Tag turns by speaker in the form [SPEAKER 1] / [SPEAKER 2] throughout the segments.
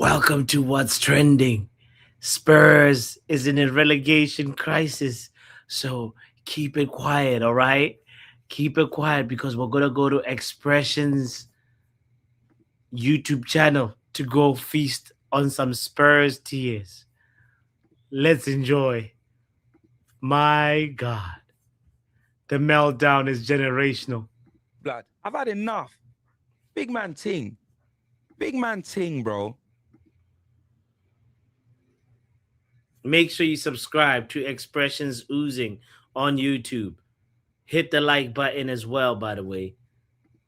[SPEAKER 1] Welcome to What's Trending. Spurs is in a relegation crisis. So keep it quiet, all right? Keep it quiet because we're going to go to Expressions YouTube channel to go feast on some Spurs tears. Let's enjoy. My God. The meltdown is generational.
[SPEAKER 2] Blood. I've had enough. Big man ting. Big man ting, bro.
[SPEAKER 1] Make sure you subscribe to Expressions Oozing on YouTube. Hit the like button as well, by the way.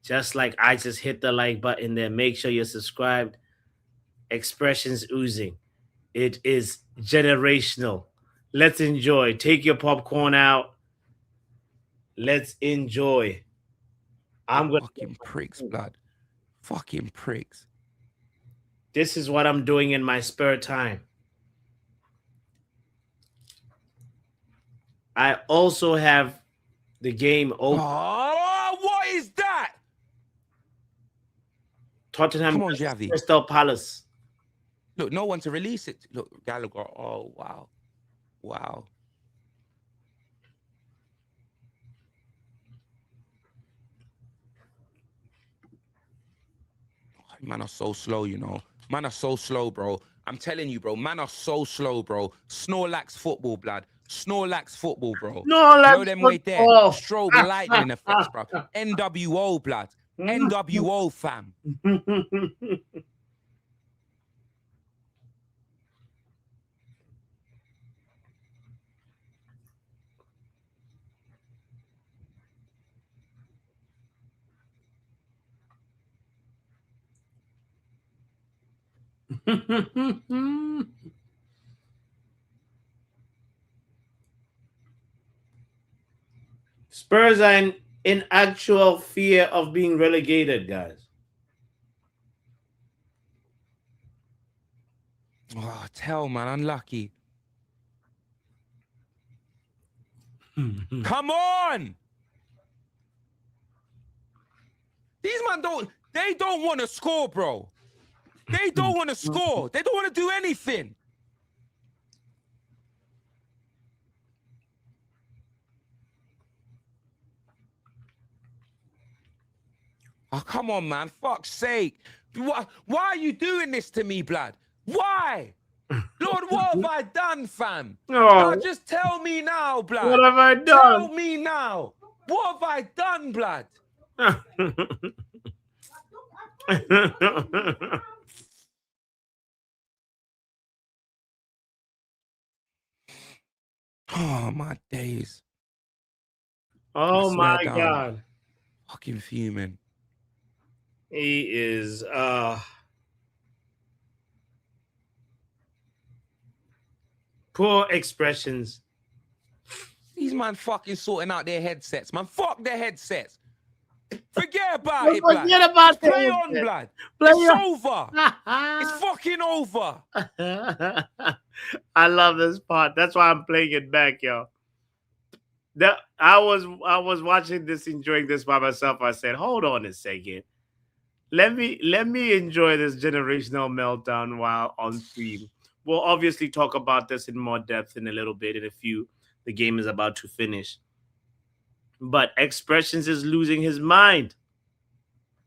[SPEAKER 1] Just like I just hit the like button there. Make sure you're subscribed. Expressions Oozing. It is generational. Let's enjoy. Take your popcorn out. Let's enjoy. I'm going to.
[SPEAKER 2] Fucking pricks, blood. Fucking pricks.
[SPEAKER 1] This is what I'm doing in my spare time. I also have the game open.
[SPEAKER 2] Oh, what is that?
[SPEAKER 1] Tottenham
[SPEAKER 2] Come on, Javi.
[SPEAKER 1] Crystal Palace.
[SPEAKER 2] Look, no one to release it. Look, Gallagher. Oh, wow. Wow. Man are so slow, you know. Man are so slow, bro. I'm telling you, bro. Man are so slow, bro. Snorlax football, blood. Snorlax football, bro.
[SPEAKER 1] No,
[SPEAKER 2] you
[SPEAKER 1] that's
[SPEAKER 2] know them way there. Strobe lightning effects, bro. NWO, blood. NWO, fam.
[SPEAKER 1] Spurs are in actual fear of being relegated, guys.
[SPEAKER 2] Oh, tell, man. Unlucky. Come on! These man they don't want to score, bro. They don't want to score. They don't want to do anything. Oh, come on, man. Fuck's sake. Why are you doing this to me, blood? Why? Lord, what have I done, fam?
[SPEAKER 1] Oh,
[SPEAKER 2] Now, just tell me now, blood.
[SPEAKER 1] what have I done?
[SPEAKER 2] Tell me now. What have I done, blood? Oh, my days.
[SPEAKER 1] Oh, my God.
[SPEAKER 2] Fucking fuming.
[SPEAKER 1] He is, poor expressions.
[SPEAKER 2] These man fucking sorting out their headsets, man. Fuck their headsets. Forget about it, blood.
[SPEAKER 1] Forget about
[SPEAKER 2] play on, blood. It's over. It's fucking over.
[SPEAKER 1] I love this part. That's why I'm playing it back, yo. I was watching this, enjoying this by myself. I said, hold on a second. Let me enjoy this generational meltdown while on stream. We'll obviously talk about this in more depth in a little bit, in a few. The game is about to finish. But Expressions is losing his mind.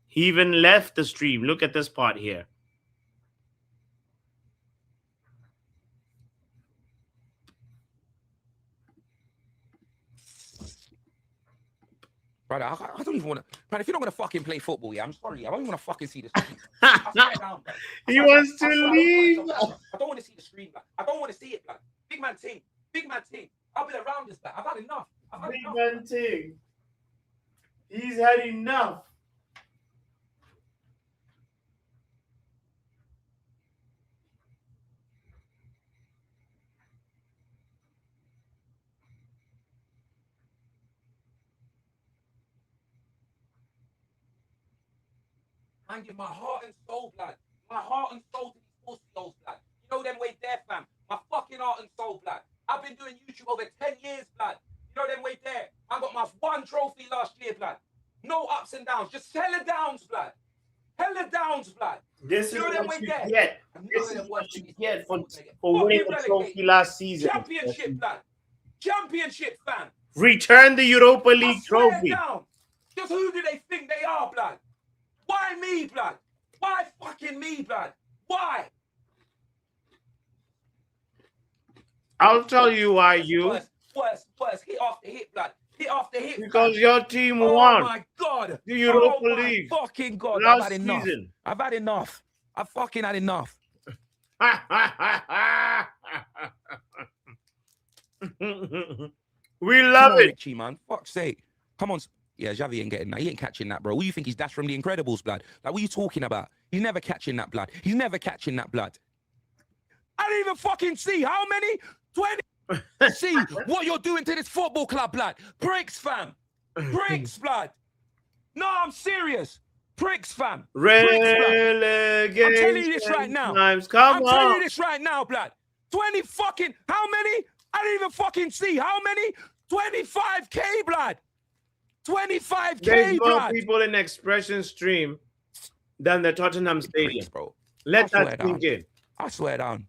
[SPEAKER 1] He even left the stream. Look at this part here.
[SPEAKER 2] Brother, I don't even want to. Brother, if you're not going to fucking play football, yeah, I'm sorry. I don't even want to fucking see the screen.
[SPEAKER 1] He wants to leave.
[SPEAKER 2] I don't want to see the screen, man. I don't want to see it, man. Big man team. Big man team. I've been around this, man. I've had enough.
[SPEAKER 1] Big man team. He's had enough.
[SPEAKER 2] Man, give my heart and soul, blood. My heart and soul to these pussy blood. You know them way there, fam. My fucking heart and soul, blood. I've been doing YouTube over 10 years, blood. You know them way there. I got my one trophy last year, blood. No ups and downs. Just hella downs, blood. Hella downs, blood.
[SPEAKER 1] This
[SPEAKER 2] you
[SPEAKER 1] is
[SPEAKER 2] know them
[SPEAKER 1] what
[SPEAKER 2] way
[SPEAKER 1] you
[SPEAKER 2] there.
[SPEAKER 1] get
[SPEAKER 2] And none
[SPEAKER 1] This
[SPEAKER 2] of
[SPEAKER 1] is
[SPEAKER 2] them worse
[SPEAKER 1] what
[SPEAKER 2] than
[SPEAKER 1] you
[SPEAKER 2] this
[SPEAKER 1] get for
[SPEAKER 2] fucking
[SPEAKER 1] winning a trophy
[SPEAKER 2] relegated.
[SPEAKER 1] last season.
[SPEAKER 2] Championship, blood. Championship, fam.
[SPEAKER 1] Return the Europa
[SPEAKER 2] I
[SPEAKER 1] League
[SPEAKER 2] swear
[SPEAKER 1] trophy.
[SPEAKER 2] down. Just who do they think they are, blood? Why me, blood? Why fucking me, blood? Why?
[SPEAKER 1] I'll tell you why you.
[SPEAKER 2] Worse. Hit after hit, blood. Hit after hit,
[SPEAKER 1] Because
[SPEAKER 2] fam.
[SPEAKER 1] your team
[SPEAKER 2] Oh
[SPEAKER 1] won
[SPEAKER 2] my God.
[SPEAKER 1] the Europa
[SPEAKER 2] Oh my
[SPEAKER 1] League
[SPEAKER 2] fucking God.
[SPEAKER 1] last
[SPEAKER 2] I've had enough.
[SPEAKER 1] season.
[SPEAKER 2] I've had enough. I've fucking had enough.
[SPEAKER 1] We love it.
[SPEAKER 2] Richie, man. Fuck's sake. Come on. Yeah, Xavi ain't getting that. He ain't catching that, bro. What do you think he's Dash from The Incredibles, blood? Like, what are you talking about? He's never catching that, blood. He's never catching that, blood. I didn't even fucking see how many? 20. See what you're doing to this football club, blood. Pricks, fam. Pricks, blood. No, I'm serious. Pricks, fam.
[SPEAKER 1] Relegation.
[SPEAKER 2] I'm telling you this right now.
[SPEAKER 1] Times. Come
[SPEAKER 2] I'm
[SPEAKER 1] on.
[SPEAKER 2] telling you this right now, blood. 20 fucking, how many? I didn't even fucking see. How many? 25K, blood. 25K,
[SPEAKER 1] There's more
[SPEAKER 2] blood.
[SPEAKER 1] people in Expression stream than the Tottenham Stadium.
[SPEAKER 2] Pricks, bro.
[SPEAKER 1] Let that sink in.
[SPEAKER 2] I swear down.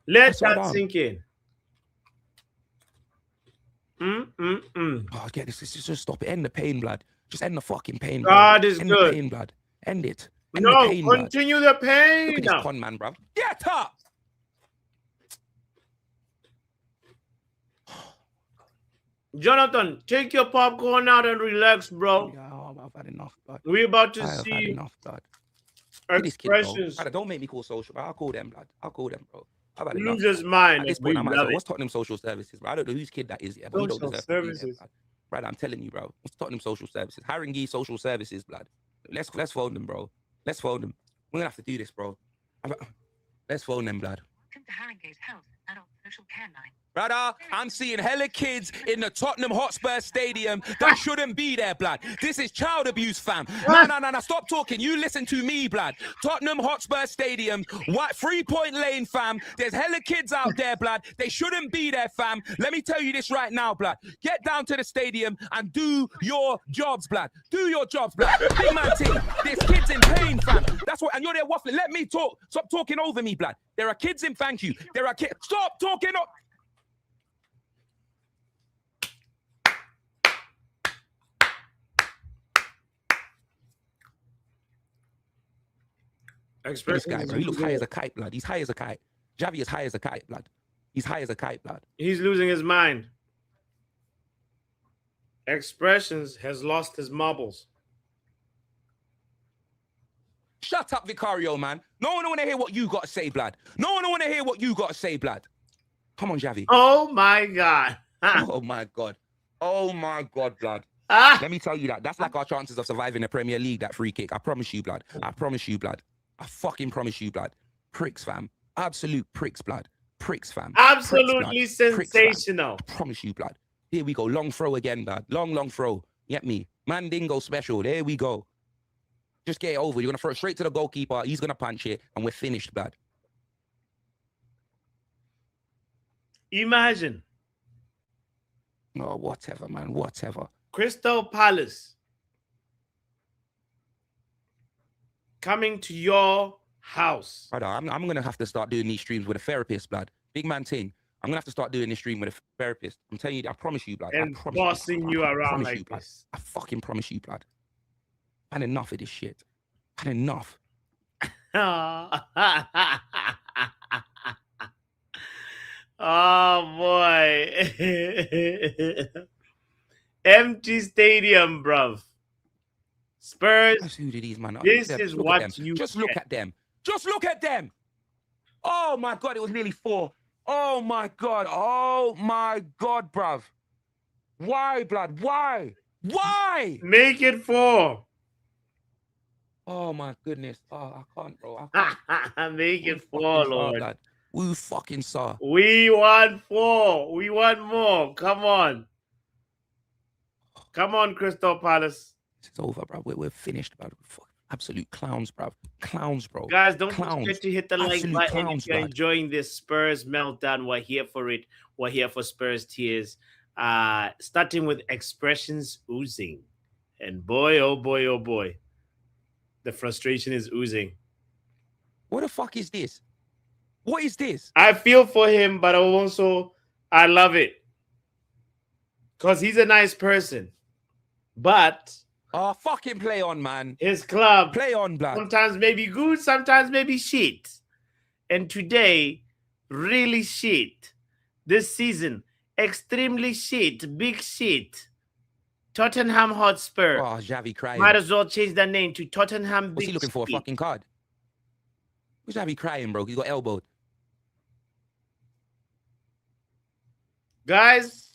[SPEAKER 1] Let that sink in.
[SPEAKER 2] Oh, get this. Just stop it. End the pain, blood. Just end the fucking pain, blood.
[SPEAKER 1] God is
[SPEAKER 2] end
[SPEAKER 1] good.
[SPEAKER 2] The pain, blood. End it. End
[SPEAKER 1] No,
[SPEAKER 2] the pain,
[SPEAKER 1] continue the pain.
[SPEAKER 2] Look at this con man, bruv. Get up!
[SPEAKER 1] Jonathan, take your popcorn out and relax, bro.
[SPEAKER 2] Yeah, I've had enough, blood.
[SPEAKER 1] We're about to
[SPEAKER 2] I have
[SPEAKER 1] see
[SPEAKER 2] had enough, blood.
[SPEAKER 1] Expressions.
[SPEAKER 2] Kid, don't make me call social, bro. I'll call them, blood. I'll call them, bro. I've had
[SPEAKER 1] Lose
[SPEAKER 2] enough.
[SPEAKER 1] his mind.
[SPEAKER 2] At this point, I might as well. What's Tottenham Social Services, bro? I don't know whose kid that is yet, but he don't deserve
[SPEAKER 1] services.
[SPEAKER 2] To be there, blood. I'm telling you, bro. What's Tottenham Social Services? Haringey Social Services, blood. Let's phone them, bro. Let's phone them. We're gonna have to do this, bro. Let's phone them, blood.
[SPEAKER 3] Welcome to Haringey's Health Adult Social Care Line.
[SPEAKER 2] Brother, I'm seeing hella kids in the Tottenham Hotspur Stadium that shouldn't be there, blood. This is child abuse, fam. No, stop talking. You listen to me, blood. Tottenham Hotspur Stadium, 3 Point Lane, fam. There's hella kids out there, blood. They shouldn't be there, fam. Let me tell you this right now, blood. Get down to the stadium and do your jobs, blood. Do your jobs, blood. Big man team, there's kids in pain, fam. That's what, and you're there waffling. Let me talk. Stop talking over me, blood. There are kids in, thank you. There are kids. Stop talking up. This guy, bro, he looks high as a kite, blood. He's high as a kite. Xavi is high as a kite, blood. He's high as a kite, blood.
[SPEAKER 1] He's losing his mind. Expressions has lost his marbles.
[SPEAKER 2] Shut up, Vicario, man. No one want to hear what you got to say, blood. No one want to hear what you got to say, blood. Come on, Xavi.
[SPEAKER 1] Oh, my God.
[SPEAKER 2] Oh, my God. Oh, my God, blood. Let me tell you that. That's like our chances of surviving the Premier League, that free kick. I promise you, blood. I promise you, blood. I fucking promise you, blood. Pricks, fam. Absolute pricks, blood. Pricks, fam.
[SPEAKER 1] Absolutely
[SPEAKER 2] pricks,
[SPEAKER 1] sensational.
[SPEAKER 2] I promise you, blood. Here we go. Long throw again, blood. Long throw. Get me. Mandingo special. There we go. Just get it over. You're going to throw it straight to the goalkeeper. He's going to punch it. And we're finished, blood.
[SPEAKER 1] Imagine.
[SPEAKER 2] Oh, whatever, man. Whatever.
[SPEAKER 1] Crystal Palace coming to your house.
[SPEAKER 2] Brother, I'm going to have to start doing these streams with a therapist, blood. Big man thing. I'm going to have to start doing this stream with a therapist. I'm telling you, I promise you, blood.
[SPEAKER 1] And bossing you around like
[SPEAKER 2] blood.
[SPEAKER 1] this.
[SPEAKER 2] I fucking promise you, blood. I've had enough of this shit. I've had enough.
[SPEAKER 1] Oh, boy. Empty stadium, bruv. Spurs.
[SPEAKER 2] Who do these, man?
[SPEAKER 1] This is what you
[SPEAKER 2] just look at them. Just look at them. Oh my God, it was nearly 4. Oh my God. Oh my God, bruv. Why, blood? Why?
[SPEAKER 1] Make it 4.
[SPEAKER 2] Oh my goodness. Oh, I can't, bro. I can't.
[SPEAKER 1] Make it 4, Lord.
[SPEAKER 2] Blood. We fucking saw.
[SPEAKER 1] We want 4. We want more. Come on. Come on, Crystal Palace.
[SPEAKER 2] It's over, bro. We're finished, bro. Absolute clowns, bro. Clowns, bro.
[SPEAKER 1] Guys, don't forget to hit the like button if you're
[SPEAKER 2] blood.
[SPEAKER 1] enjoying this Spurs meltdown. We're here for it. We're here for Spurs tears. Starting with expressions oozing. And boy, oh boy, oh boy. The frustration is oozing.
[SPEAKER 2] What the fuck is this? What is this?
[SPEAKER 1] I feel for him, but I love it. Because he's a nice person. But
[SPEAKER 2] fucking play on, man.
[SPEAKER 1] His club
[SPEAKER 2] play on, blood.
[SPEAKER 1] Sometimes maybe good, sometimes maybe shit. And today, really shit. This season, extremely shit, big shit. Tottenham Hotspur.
[SPEAKER 2] Oh, Xavi crying.
[SPEAKER 1] Might as well change their name to Tottenham.
[SPEAKER 2] What's he looking for? A fucking card? Who's Xavi crying, bro? He got elbowed.
[SPEAKER 1] Guys,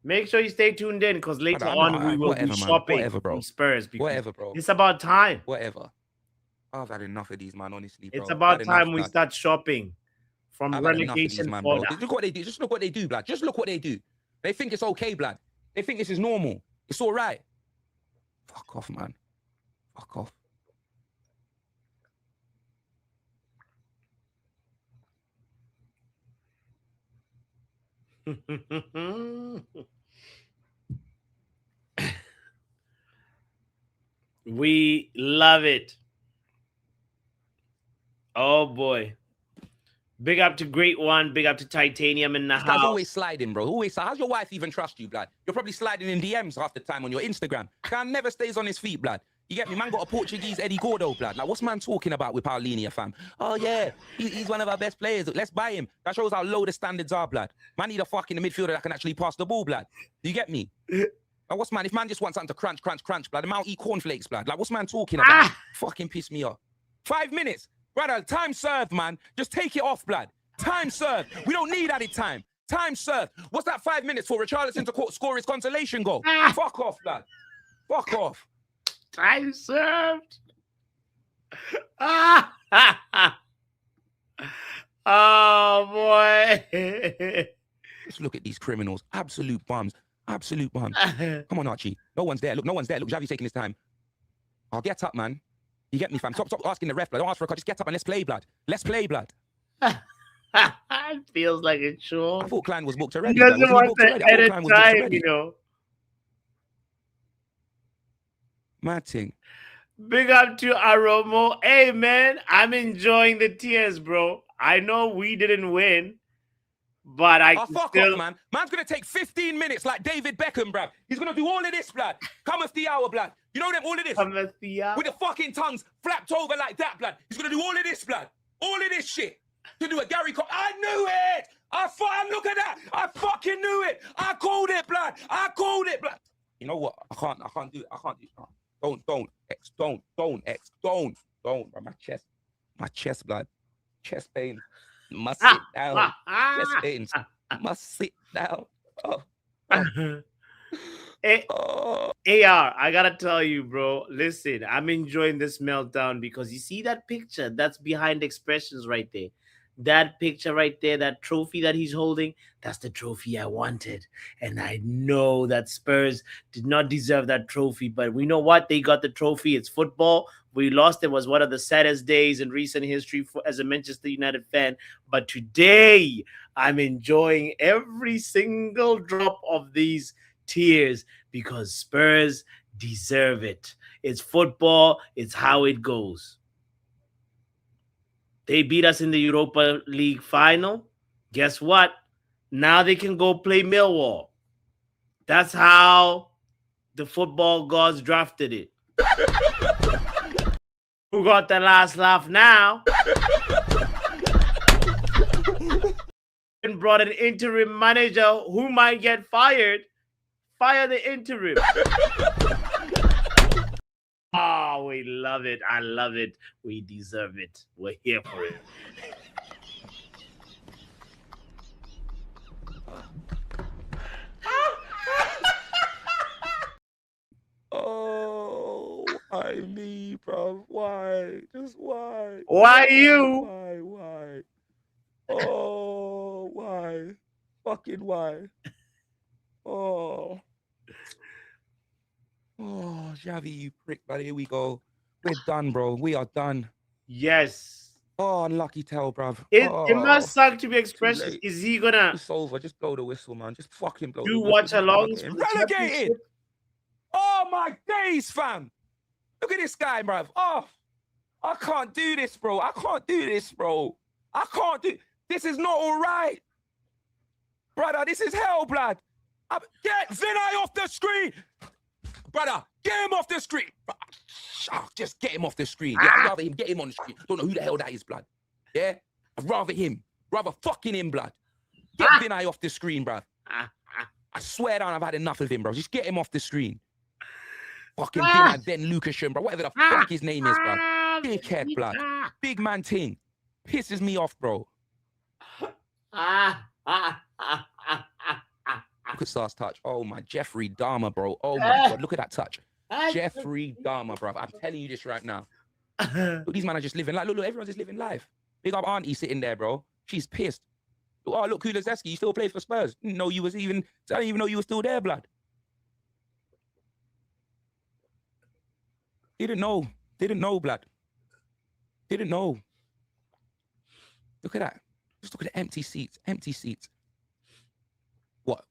[SPEAKER 1] make sure you stay tuned in because later on we will be shopping from Spurs.
[SPEAKER 2] Whatever, bro.
[SPEAKER 1] It's about time.
[SPEAKER 2] Whatever. I've had enough of these, man, honestly, bro.
[SPEAKER 1] It's about time we start shopping from relegation.
[SPEAKER 2] Man, bro. Look what they do. Just look what they do, blood. Just look what they do. They think it's okay, blood. They think this is normal. It's all right. Fuck off, man. Fuck off.
[SPEAKER 1] We love it. Oh boy. Big up to Great One. Big up to Titanium in the house.
[SPEAKER 2] Always sliding, bro. Always. How's your wife even trust you, blood? You're probably sliding in DMs half the time on your Instagram. Guy never stays on his feet, blood. You get me? Man got a Portuguese Eddie Gordo, blood. Like, what's man talking about with Paulinho, fam? Oh, yeah, he's one of our best players. Let's buy him. That shows how low the standards are, blood. Man need a fucking midfielder that can actually pass the ball, blood. Do you get me? Like, what's man? If man just wants something to crunch, blood, the man eat cornflakes, blood. Like, what's man talking about? Fucking piss me off. 5 minutes. Brother, time served, man. Just take it off, blood. Time served. We don't need added time. Time served. What's that 5 minutes for? Richarlison to score his consolation goal. Fuck off, blood. Fuck off.
[SPEAKER 1] Time served. Oh, boy.
[SPEAKER 2] Just look at these criminals. Absolute bums. Absolute bums. Come on, Archie. No one's there. Look, no one's there. Look, Xavi's taking his time. I'll get up, man. You get me, fam? Stop asking the ref, blood. Don't ask for a card. Just get up and let's play, blood. Let's play, blood.
[SPEAKER 1] It feels like a chore.
[SPEAKER 2] I thought Klein was booked already.
[SPEAKER 1] He doesn't want to edit time, you know.
[SPEAKER 2] Mad thing.
[SPEAKER 1] Big up to Aromo. Hey, man, I'm enjoying the tears, bro. I know we didn't win, but
[SPEAKER 2] fuck off, man. Man's going to take 15 minutes like David Beckham, bruv. He's going to do all of this, blood. Cometh the hour, blood. You know them, all of this?
[SPEAKER 1] Cometh the hour.
[SPEAKER 2] With the fucking tongues flapped over like that, blood. He's going to do all of this, blood. All of this shit. To do a Gary Cole. I knew it. Look at that. I fucking knew it. I called it, blood. I called it, blood. You know what? I can't do it. I can't do it. Don't, X, don't, bro. My chest, blood. Chest pain. Must sit down. Chest pains. Must sit down.
[SPEAKER 1] AR, I gotta tell you, bro. Listen, I'm enjoying this meltdown because you see that picture that's behind expressions right there. That picture right there, that trophy that he's holding, that's the trophy I wanted. And I know that Spurs did not deserve that trophy, but we know what? They got the trophy. It's football. We lost. It was one of the saddest days in recent history as a Manchester United fan. But today, I'm enjoying every single drop of these tears because Spurs deserve it. It's football. It's how it goes. They beat us in the Europa League final. Guess what? Now they can go play Millwall. That's how the football gods drafted it. Who got the last laugh now? And brought an interim manager who might get fired. Fire the interim. Oh, we love it. I love it. We deserve it. We're here for it.
[SPEAKER 2] Oh, why me, bro? Why? Just why?
[SPEAKER 1] Why you?
[SPEAKER 2] Why? Oh, why? Fucking why? Oh, Xavi, you prick, buddy. Here we go. We're done, bro. We are done.
[SPEAKER 1] Yes.
[SPEAKER 2] Oh, unlucky tell, bruv.
[SPEAKER 1] It must suck to be expressed. Is he gonna?
[SPEAKER 2] It's over. Just blow the whistle, man. Just fucking blow.
[SPEAKER 1] Do watch along.
[SPEAKER 2] Relegated. Oh my days, fam. Look at this guy, bruv. Oh, I can't do this, bro. I can't do this, bro. I can't do. This is not all right, brother. This is hell, blood. Get Vinay off the screen, brother. Get him off the screen. Just get him off the screen. Yeah, I'd rather him get him on the screen. Don't know who the hell that is, blood. Yeah, I'd rather him. Rather fucking him, blood. Get Vinay off the screen, bruv. I swear down, I've had enough of him, bro. Just get him off the screen. Fucking Vinay, then Lucashan, bro. Whatever the fuck his name is, bro. Dickhead, blood. Big man ting. Pisses me off, bro. Look at Sar's touch. Oh my, Jeffrey Dahmer, bro. Oh my God, look at that touch. Jeffrey Dahmer, bro. I'm telling you this right now. Look, these men are just living life. Look, everyone's just living life. Big up auntie sitting there, bro. She's pissed. Oh, look, Kulizeski, you still play for Spurs. I didn't even know you were still there, blood. Didn't know, blood. Didn't know. Look at that. Just look at the empty seats. What?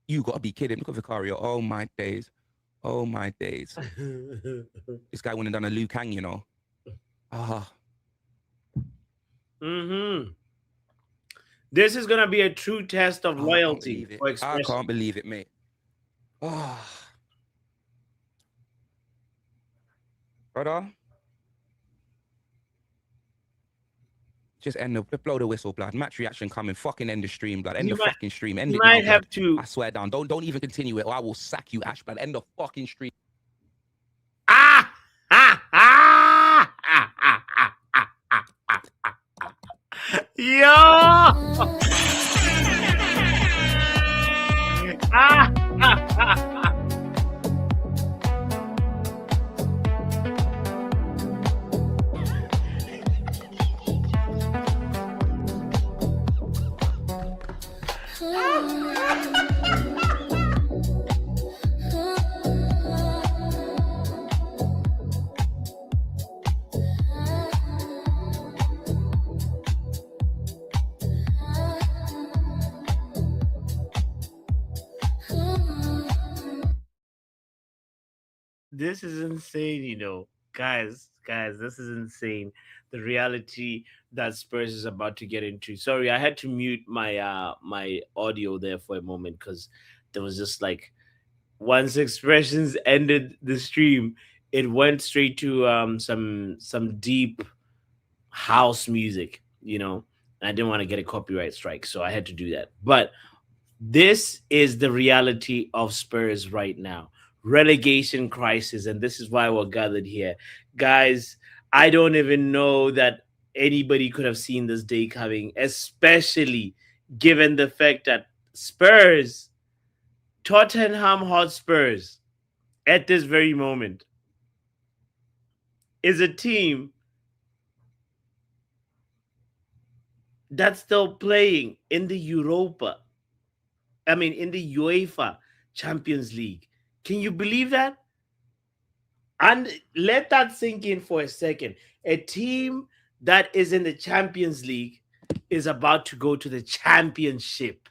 [SPEAKER 2] You gotta be kidding. Look at Vicario. Oh my days. This guy wouldn't have done a Liu Kang, you know.
[SPEAKER 1] This is gonna be a true test of loyalty.
[SPEAKER 2] I can't believe it, mate. Brother, just blow the whistle, blood. Match reaction coming. Fucking end the stream, blood. End the fucking stream. End it now,
[SPEAKER 1] might have to.
[SPEAKER 2] I swear down. Don't even continue it, or I will sack you, Ash, blood. End the fucking stream.
[SPEAKER 1] Yo! This is insane, you know. Guys, this is insane. The reality that Spurs is about to get into. Sorry, I had to mute my audio there for a moment because there was just like once expressions ended the stream, it went straight to some deep house music, you know. And I didn't want to get a copyright strike, so I had to do that. But this is the reality of Spurs right now. Relegation crisis, and this is why we're gathered here. Guys, I don't even know that anybody could have seen this day coming, especially given the fact that Spurs, Tottenham Hotspurs, at this very moment, is a team that's still playing in the in the UEFA Champions League. Can you believe that? And let that sink in for a second. A team that is in the Champions League is about to go to the championship.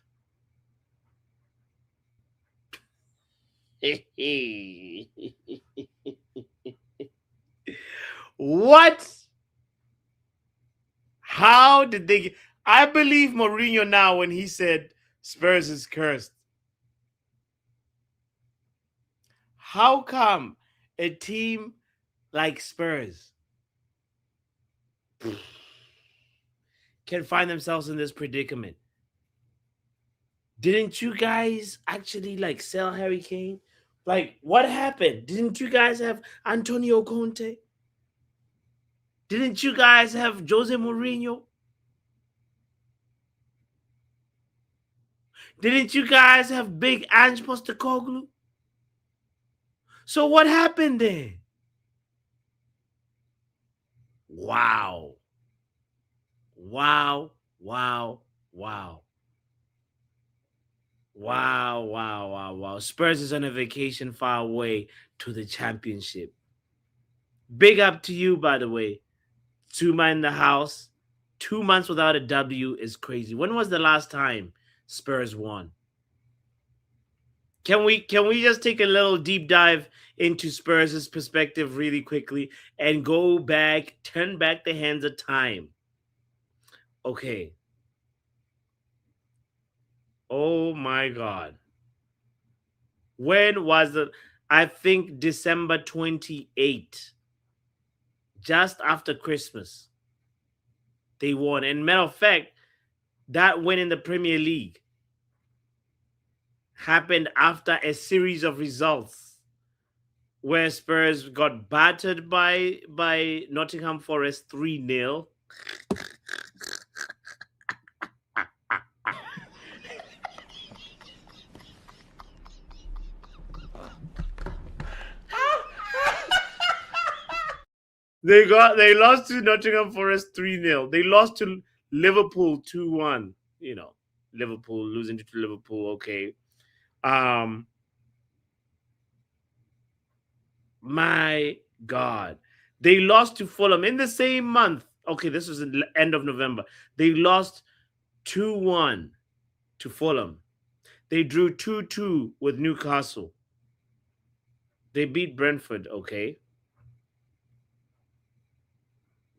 [SPEAKER 1] What? How did they? I believe Mourinho now when he said Spurs is cursed. How come a team like Spurs can find themselves in this predicament? Didn't you guys actually like sell Harry Kane? Like, what happened? Didn't you guys have Antonio Conte? Didn't you guys have Jose Mourinho? Didn't you guys have big Ange Postecoglou? So what happened then? Wow. Wow. Spurs is on a vacation far away to the championship. Big up to you, by the way. Tuma in the house. 2 months without a W is crazy. When was the last time Spurs won? Can we just take a little deep dive into Spurs' perspective really quickly and go back, turn back the hands of time? Okay. Oh my God. When was it? I think December 28th, just after Christmas, they won. And matter of fact, that win in the Premier League happened after a series of results where Spurs got battered by Nottingham Forest 3-0. They lost to Nottingham Forest 3-0. They lost to Liverpool 2-1. You know, Liverpool losing to Liverpool, okay. My God. They lost to Fulham in the same month. Okay, this was the end of November. They lost 2-1 to Fulham. They drew 2-2 with Newcastle. They beat Brentford, okay.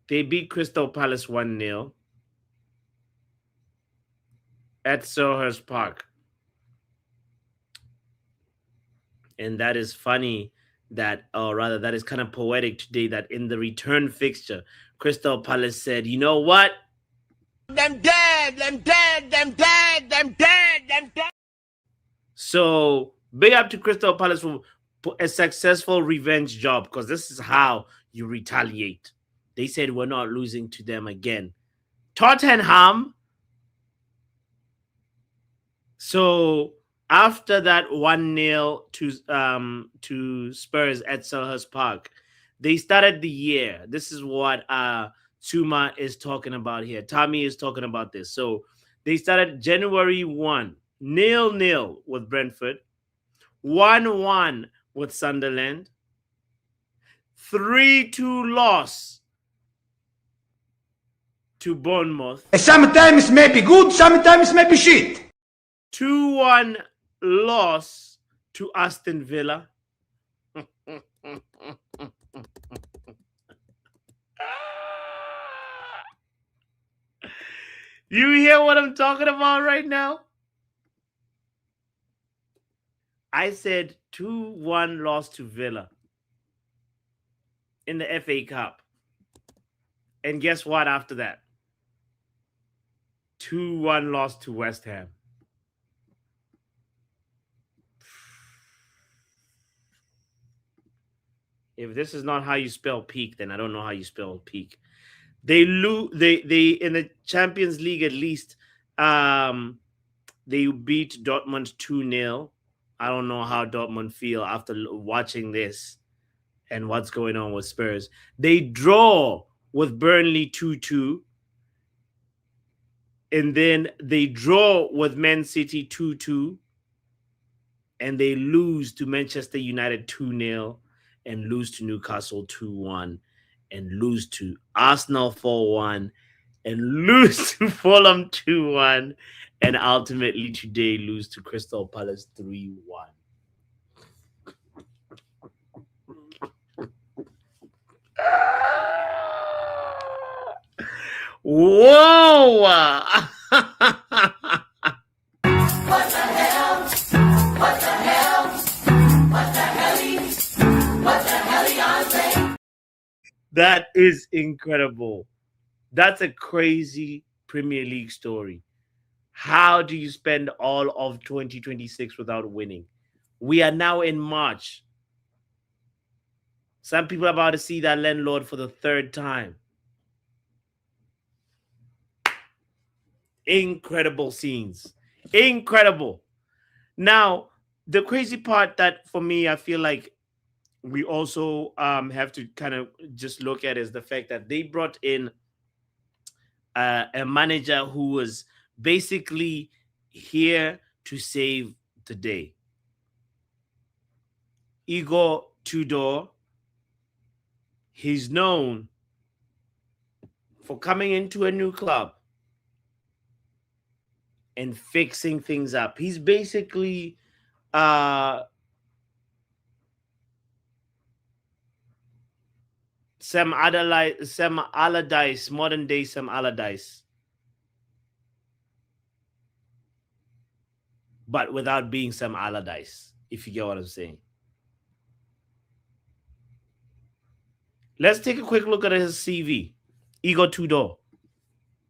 [SPEAKER 1] They beat Crystal Palace 1-0 at Selhurst Park. And that is funny that, or rather, that is kind of poetic today that in the return fixture, Crystal Palace said, you know what?
[SPEAKER 4] Them dead, them dead, them dead, them dead, them dead.
[SPEAKER 1] So big up to Crystal Palace for a successful revenge job, because this is how you retaliate. They said we're not losing to them again. Tottenham. So after that 1-0 to Spurs at Selhurst Park, they started the year. This is what Suma is talking about here. Tommy is talking about this. So they started January 1, 0-0 with Brentford, 1-1 with Sunderland, 3-2 loss to Bournemouth.
[SPEAKER 4] Sometimes maybe good, sometimes maybe shit.
[SPEAKER 1] 2-1 loss to Aston Villa. You hear what I'm talking about right now? I said 2-1 loss to Villa in the FA Cup. And guess what after that? 2-1 loss to West Ham. If this is not how you spell peak, then I don't know how you spell peak. They lose. They in the Champions League at least. They beat Dortmund 2-0. I don't know how Dortmund feel after watching this and what's going on with Spurs. They draw with Burnley 2-2. And then they draw with Man City 2-2. And they lose to Manchester United 2-0. And lose to Newcastle 2-1. And lose to Arsenal 4-1. And lose to Fulham 2-1. And ultimately today lose to Crystal Palace 3-1. Whoa!
[SPEAKER 5] What the hell? What the hell? What the hell? What the hell, Beyonce?
[SPEAKER 1] That is incredible. That's a crazy Premier League story. How do you spend all of 2026 without winning? We are now in March. Some people are about to see that landlord for the third time. Incredible scenes. Incredible. Now, the crazy part that for me, I feel like we also have to kind of just look at is the fact that they brought in a manager who was basically here to save the day. Igor Tudor, he's known for coming into a new club and fixing things up. He's basically Sam Allardyce, modern day Sam Allardyce, but without being Sam Allardyce, if you get what I'm saying. Let's take a quick look at his CV. Igor Tudor.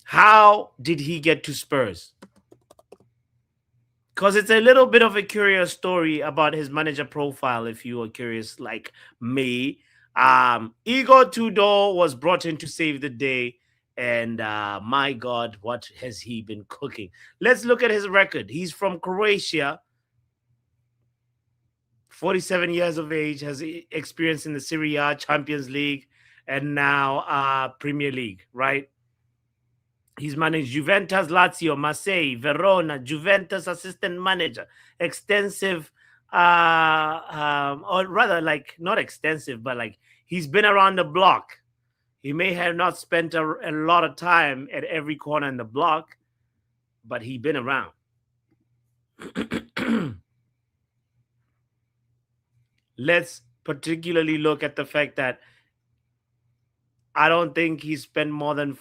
[SPEAKER 1] How did he get to Spurs? Because it's a little bit of a curious story about his manager profile, if you are curious like me. Igor Tudor was brought in to save the day. And my God, what has he been cooking? Let's look at his record. He's from Croatia, 47 years of age, has experience in the Serie A, Champions League, and now Premier League, right? He's managed Juventus, Lazio, Marseille, Verona, Juventus assistant manager, extensive, or rather, like, not extensive, but like he's been around the block. He may have not spent a lot of time at every corner in the block, but he's been around. Let's particularly look at the fact that I don't think he spent more than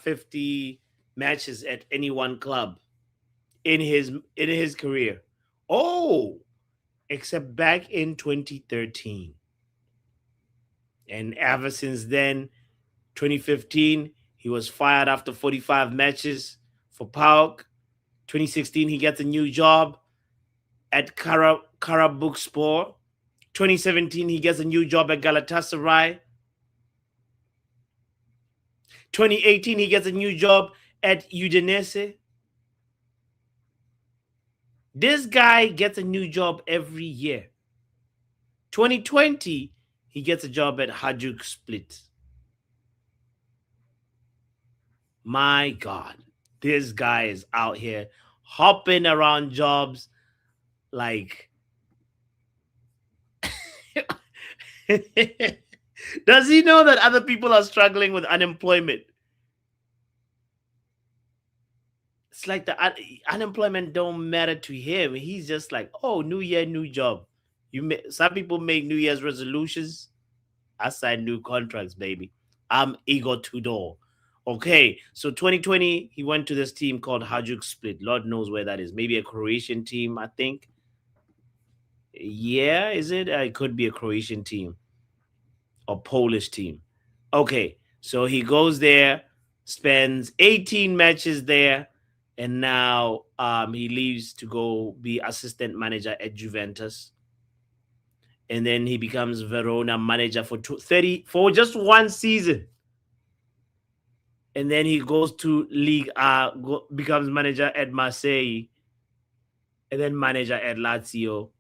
[SPEAKER 1] 50 matches at any one club in his career. Oh, except back in 2013. And ever since then, 2015, he was fired after 45 matches for PAOK. 2016, he gets a new job at Karabukspor. 2017, he gets a new job at Galatasaray. 2018, he gets a new job at Udinese. This guy gets a new job every year. 2020, he gets a job at Hajduk Split. My God, this guy is out here hopping around jobs like... Does he know that other people are struggling with unemployment? It's like the unemployment don't matter to him. He's just like, oh, new year, new job. Some people make New Year's resolutions. I sign new contracts, baby. I'm Igor Tudor. Okay, so 2020, he went to this team called Hajduk Split. Lord knows where that is. Maybe a Croatian team, I think. Yeah, is it? It could be a Croatian team or Polish team. Okay, so he goes there, spends 18 matches there, and now he leaves to go be assistant manager at Juventus. And then he becomes Verona manager for just one season. And then he goes to League A, becomes manager at Marseille, and then manager at Lazio,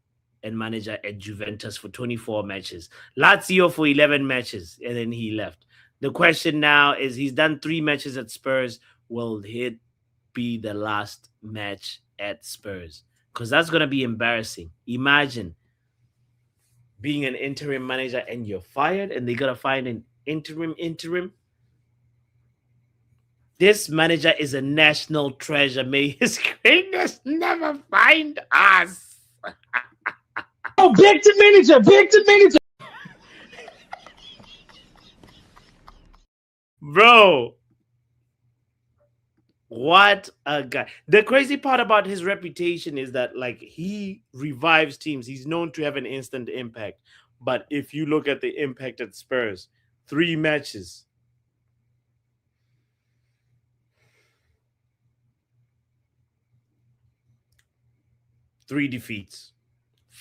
[SPEAKER 1] and manager at Juventus for 24 matches. Lazio for 11 matches, and then he left. The question now is, he's done 3 matches at Spurs. Will it be the last match at Spurs? Because that's going to be embarrassing. Imagine being an interim manager and you're fired, and they got to find an interim. This manager is a national treasure. May his greatness never find us.
[SPEAKER 6] Oh, back to manager.
[SPEAKER 1] Bro, what a guy. The crazy part about his reputation is that, like, he revives teams. He's known to have an instant impact. But if you look at the impact at Spurs, 3 matches. Three defeats.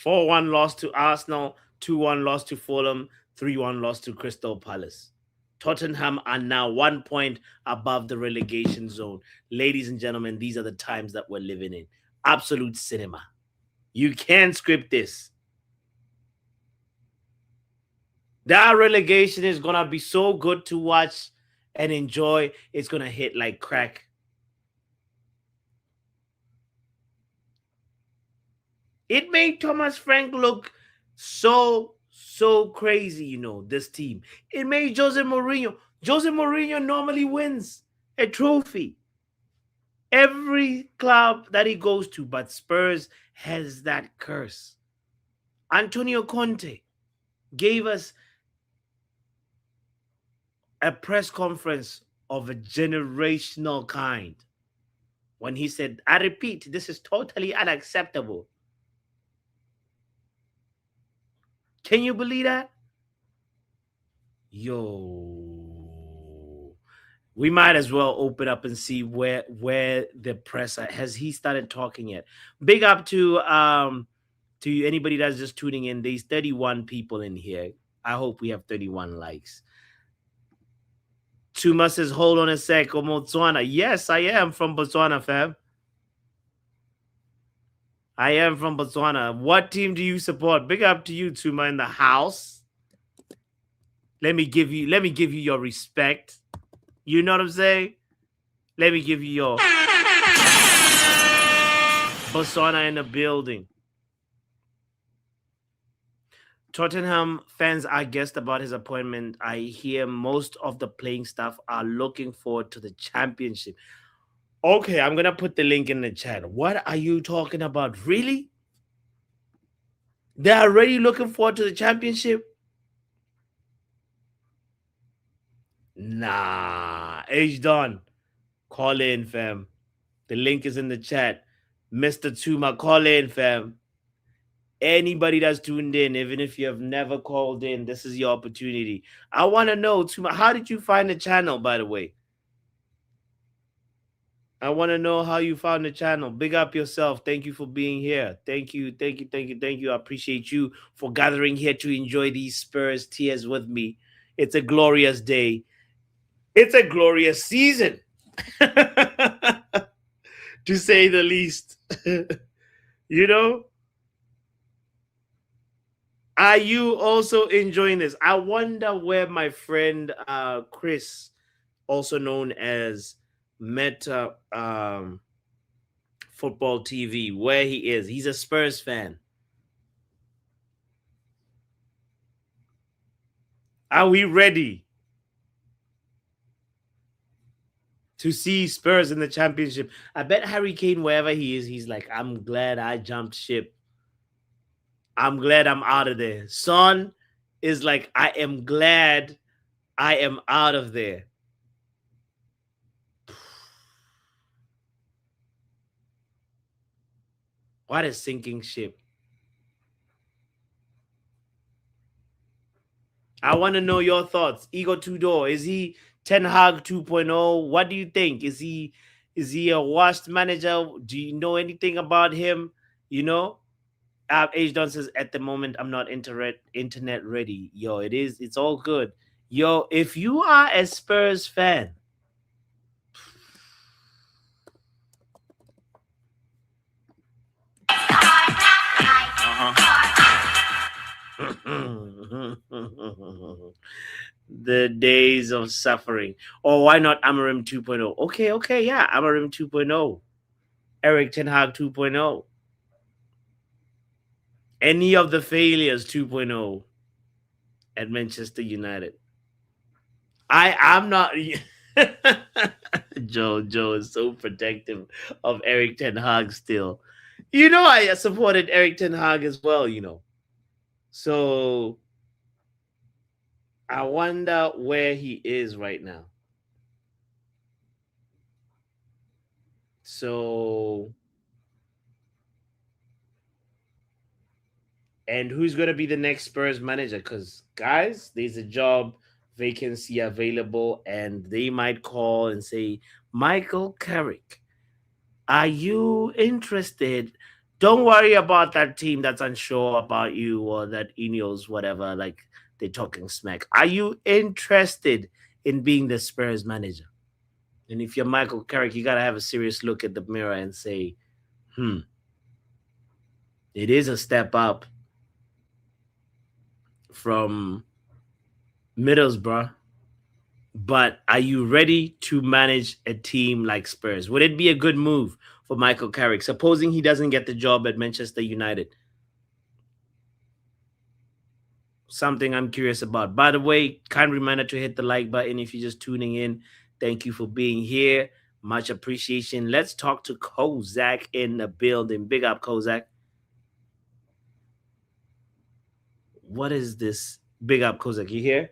[SPEAKER 1] 4-1 loss to Arsenal, 2-1 loss to Fulham, 3-1 loss to Crystal Palace. Tottenham are now 1 point above the relegation zone. Ladies and gentlemen, these are the times that we're living in. Absolute cinema. You can't script this. That relegation is going to be so good to watch and enjoy. It's going to hit like crack. It made Thomas Frank look so crazy, you know, this team. It made Jose Mourinho. Jose Mourinho normally wins a trophy. Every club that he goes to, but Spurs has that curse. Antonio Conte gave us a press conference of a generational kind when he said, I repeat, this is totally unacceptable. Can you believe that? Yo, we might as well open up and see where the press has he started talking yet. Big up to anybody that's just tuning in. There's 31 people in here. I hope we have 31 likes. Tuma says, hold on a sec, Botswana. Yes, I am from Botswana, fam. I am from Botswana. What team do you support? Big up to you, Tuma, in the house. Let me give you your respect. You know what I'm saying? Let me give you your Botswana in the building. Tottenham fans are guessed about his appointment. I hear most of the playing staff are looking forward to the championship. Okay, I'm going to put the link in the chat. What are you talking about? Really? They're already looking forward to the championship? Nah. H Don. Call in, fam. The link is in the chat. Mr. Tuma, call in, fam. Anybody that's tuned in, even if you have never called in, this is your opportunity. I want to know, Tuma, how did you find the channel, by the way? I want to know how you found the channel. Big up yourself. Thank you for being here. Thank you. I appreciate you for gathering here to enjoy these Spurs tears with me. It's a glorious day. It's a glorious season, to say the least. You know? Are you also enjoying this? I wonder where my friend Chris, also known as Meta Football TV, where he is. He's a Spurs fan. Are we ready to see Spurs in the championship? I bet Harry Kane, wherever he is, he's like, I'm glad I jumped ship. I'm glad I'm out of there. Son is like, I am glad I am out of there. What a sinking ship. I want to know your thoughts. Igor Tudor, is he Ten Hag 2.0? What do you think? Is he a washed manager? Do you know anything about him? You know? H Don says, at the moment, I'm not internet ready. Yo, it's all good. Yo, if you are a Spurs fan, the days of suffering. Or why not Amarim 2.0? Okay, yeah, Amarim 2.0. Eric Ten Hag 2.0. Any of the failures 2.0 at Manchester United. I'm not... Joe is so protective of Eric Ten Hag still. You know, I supported Eric Ten Hag as well, you know. So I wonder where he is right now. So, and who's going to be the next Spurs manager? Because, guys, there's a job vacancy available, and they might call and say, Michael Carrick, are you interested? Don't worry about that team that's unsure about you, or that Ineos, whatever, like they're talking smack. Are you interested in being the Spurs manager? And if you're Michael Carrick, you got to have a serious look at the mirror and say, it is a step up from Middlesbrough, but are you ready to manage a team like Spurs? Would it be a good move for Michael Carrick, supposing he doesn't get the job at Manchester United? Something I'm curious about. By the way, kind reminder to hit the like button if you're just tuning in. Thank you for being here. Much appreciation. Let's talk to Kozak in the building. Big up, Kozak. What is this? Big up, Kozak. You here?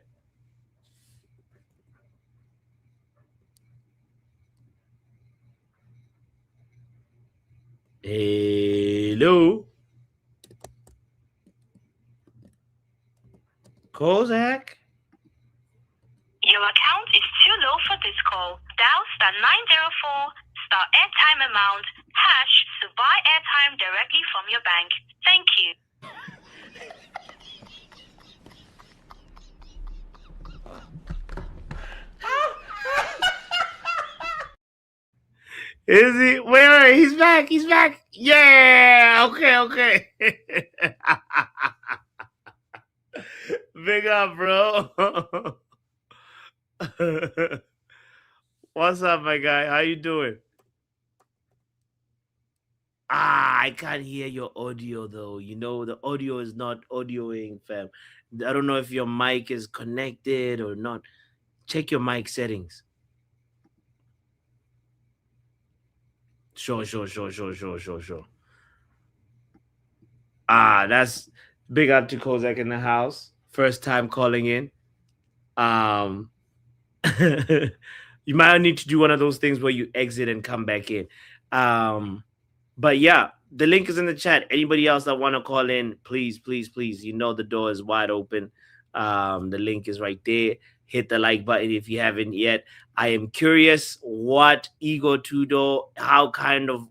[SPEAKER 1] Hello? Kozak?
[SPEAKER 3] Your account is too low for this call. Dial *904 *airtime amount # to buy airtime directly from your bank. Thank you.
[SPEAKER 1] Is he? Wait, he's back. He's back. Yeah. Okay. Big up, bro. What's up, my guy? How you doing? I can't hear your audio though. You know, the audio is not audioing, fam. I don't know if your mic is connected or not. Check your mic settings. Sure. That's big up to Kozak in the house. First time calling in. You might need to do one of those things where you exit and come back in. But yeah, the link is in the chat. Anybody else that want to call in, please. You know the door is wide open. The link is right there. Hit the like button if you haven't yet. I am curious what Igor Tudor,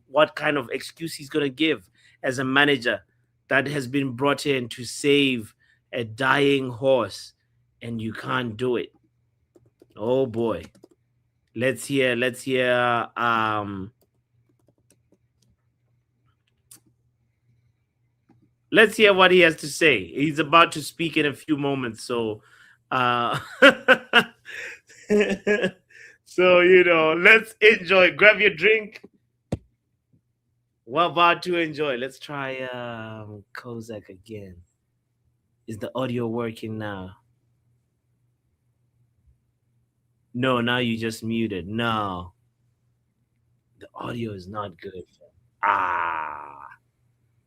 [SPEAKER 1] what kind of excuse he's gonna give as a manager that has been brought in to save a dying horse, and you can't do it. Oh boy. Let's hear what he has to say. He's about to speak in a few moments, so so let's enjoy. Grab your drink. We're about to enjoy. Let's try Kozak again. Is the audio working now? No, now you just muted. No. The audio is not good.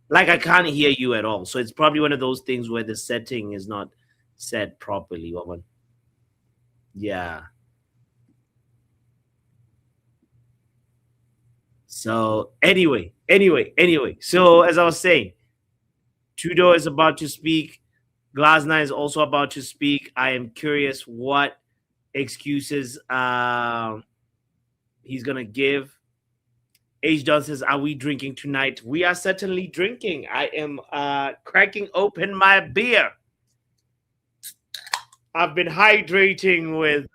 [SPEAKER 1] Like I can't hear you at all. So it's probably one of those things where the setting is not set properly, woman. Yeah. So anyway. So as I was saying, Tudor is about to speak. Glasner is also about to speak. I am curious what excuses he's gonna give. H. John says, "Are we drinking tonight?" We are certainly drinking. I am cracking open my beer. I've been hydrating with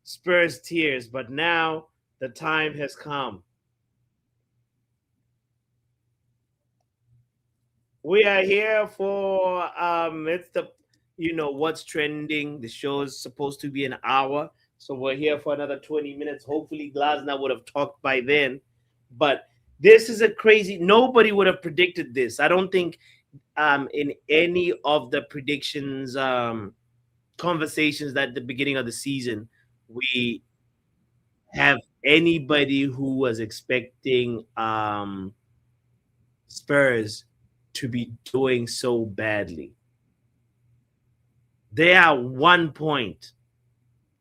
[SPEAKER 1] Spurs tears, but now the time has come. We are here for it's the what's trending. The show is supposed to be an hour, so we're here for another 20 minutes. Hopefully Glasner would have talked by then, but this is a crazy, nobody would have predicted this. I don't think in any of the predictions conversations at the beginning of the season we have anybody who was expecting Spurs to be doing so badly. They are 1 point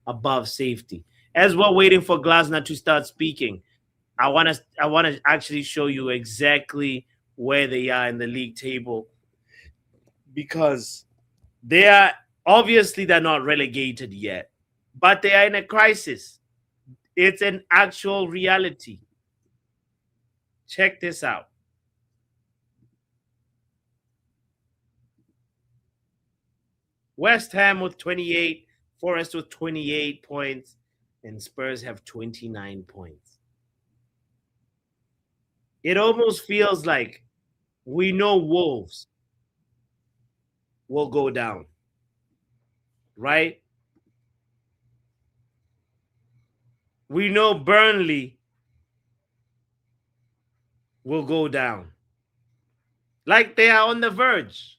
[SPEAKER 1] above safety. As we're waiting for Glasner to start speaking, I want to actually show you exactly where they are in the league table, because they're not relegated yet, but they are in a crisis. It's an actual reality. Check this out. West Ham with 28, Forest with 28 points, and Spurs have 29 points. It almost feels like we know Wolves will go down, right? We know Burnley will go down. Like they are on the verge.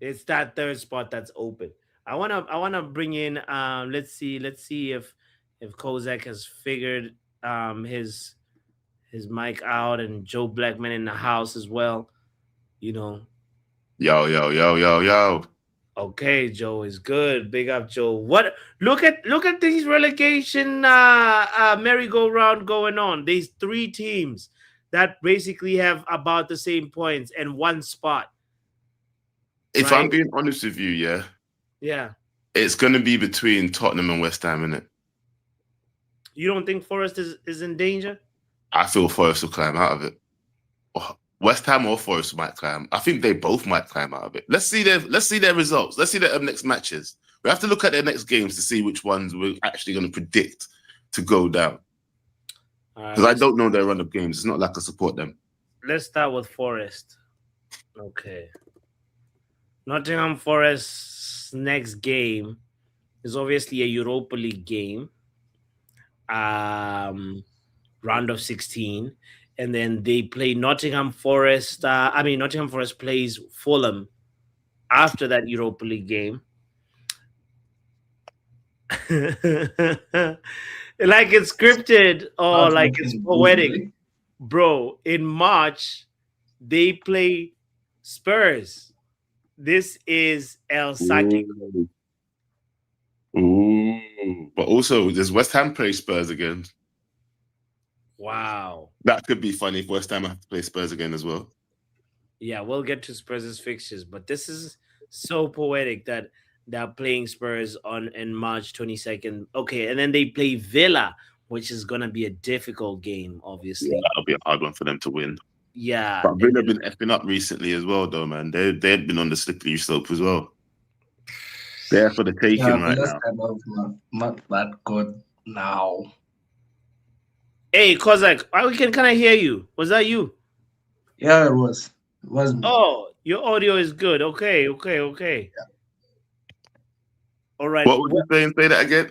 [SPEAKER 1] It's that third spot that's open. I wanna bring in let's see if Kozak has figured his mic out and Joe Blackman in the house as well. You know,
[SPEAKER 7] Yo, yo, yo, yo, yo.
[SPEAKER 1] okay, Joe is good. Big up, Joe. What? Look at these relegation merry-go-round going on. These three teams that basically have about the same points and one spot.
[SPEAKER 7] If
[SPEAKER 1] Right?
[SPEAKER 7] I'm being honest with you, yeah,
[SPEAKER 1] Yeah.
[SPEAKER 7] it's going to be between Tottenham and West Ham, innit?
[SPEAKER 1] You don't think Forest is in danger?
[SPEAKER 7] I feel Forest will climb out of it. West Ham or Forest might climb. I think they both might climb out of it. Let's see their results. Let's see their next matches. We have to look at their next games to see which ones we're actually going to predict to go down. Because I don't know their run of games. It's not like I support them.
[SPEAKER 1] Let's start with Forest. Okay. Nottingham Forest's next game is obviously a Europa League game. Round of 16. And then they play Nottingham Forest. Nottingham Forest plays Fulham after that Europa League game. Like it's scripted or like it's poetic. Bro, in March, they play Spurs. This is El Saki.
[SPEAKER 7] Ooh. But also, does West Ham play Spurs again?
[SPEAKER 1] Wow.
[SPEAKER 7] That could be funny if West Ham have to play Spurs again as well.
[SPEAKER 1] Yeah, we'll get to Spurs' fixtures, but this is so poetic that they're playing Spurs in March 22nd. Okay, and then they play Villa, which is gonna be a difficult game, obviously.
[SPEAKER 7] Yeah, that'll be a hard one for them to win.
[SPEAKER 1] Yeah.
[SPEAKER 7] But Villa have been effing up recently as well, though, man. They've been on the slippery slope as well. They're for the taking right now.
[SPEAKER 6] Kind of not that good now.
[SPEAKER 1] Hey, Kozak, can I hear you? Was that you?
[SPEAKER 6] Yeah, it was. It was me.
[SPEAKER 1] Oh, your audio is good. Okay. Yeah. All right.
[SPEAKER 7] What was you saying? Say that again.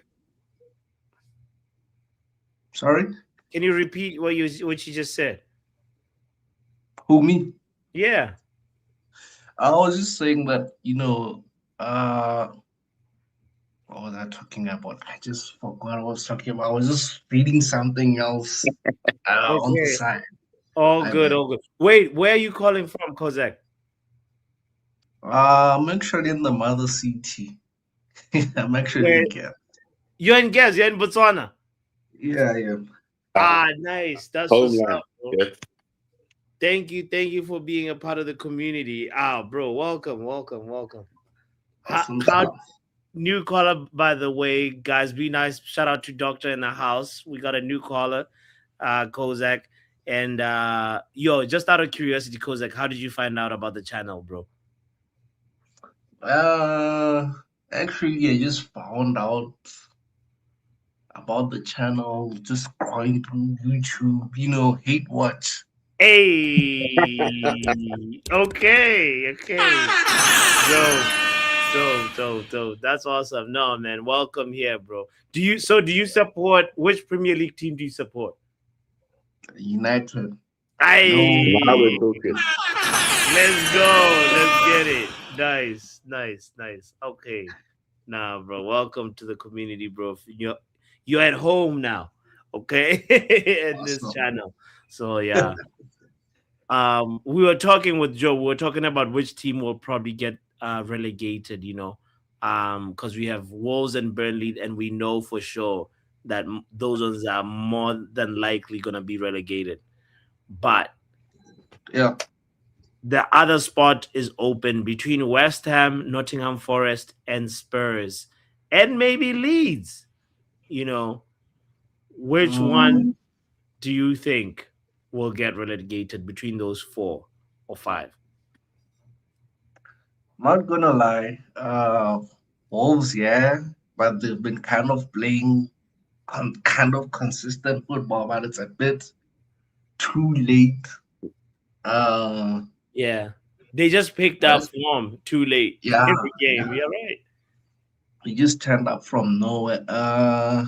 [SPEAKER 6] Sorry?
[SPEAKER 1] Can you repeat what you just said?
[SPEAKER 6] Who, me?
[SPEAKER 1] Yeah.
[SPEAKER 6] I was just saying that, what was I talking about? I just forgot what I was talking about. I was just reading something else on the side.
[SPEAKER 1] All good. Wait, where are you calling from, Kozak?
[SPEAKER 6] I'm actually in the mother city. I'm actually in Gap.
[SPEAKER 1] You're in Gap. You're in Botswana.
[SPEAKER 6] Yeah, I am.
[SPEAKER 1] Nice. That's what's up, bro. Yeah. Thank you for being a part of the community. Bro, welcome. How new caller, by the way, guys, be nice. Shout out to Doctor in the house. We got a new caller, Kozak. And just out of curiosity, Kozak, how did you find out about the channel, bro?
[SPEAKER 6] Actually, I just found out about the channel just going through YouTube, hate watch.
[SPEAKER 1] Hey, okay. Dope. That's awesome. No, man, welcome here, bro. Do you support, which Premier League team do you support?
[SPEAKER 6] United.
[SPEAKER 1] Hey,
[SPEAKER 7] now we're talking.
[SPEAKER 1] Let's go. Let's get it. Nice. Okay. Nah, bro. Welcome to the community, bro. You're at home now. Okay. In this channel. So yeah. We were talking with Joe. We were talking about which team will probably get relegated, because we have Wolves and Burnley, and we know for sure that those ones are more than likely going to be relegated. But
[SPEAKER 6] yeah,
[SPEAKER 1] the other spot is open between West Ham, Nottingham Forest, and Spurs, and maybe Leeds. Which one do you think will get relegated between those 4 or 5?
[SPEAKER 6] Not gonna lie, Wolves, yeah, but they've been kind of playing kind of consistent football, but it's a bit too late.
[SPEAKER 1] Yeah, they just picked up form too late.
[SPEAKER 6] Yeah,
[SPEAKER 1] every game. Yeah. You're right.
[SPEAKER 6] He just turned up from nowhere. I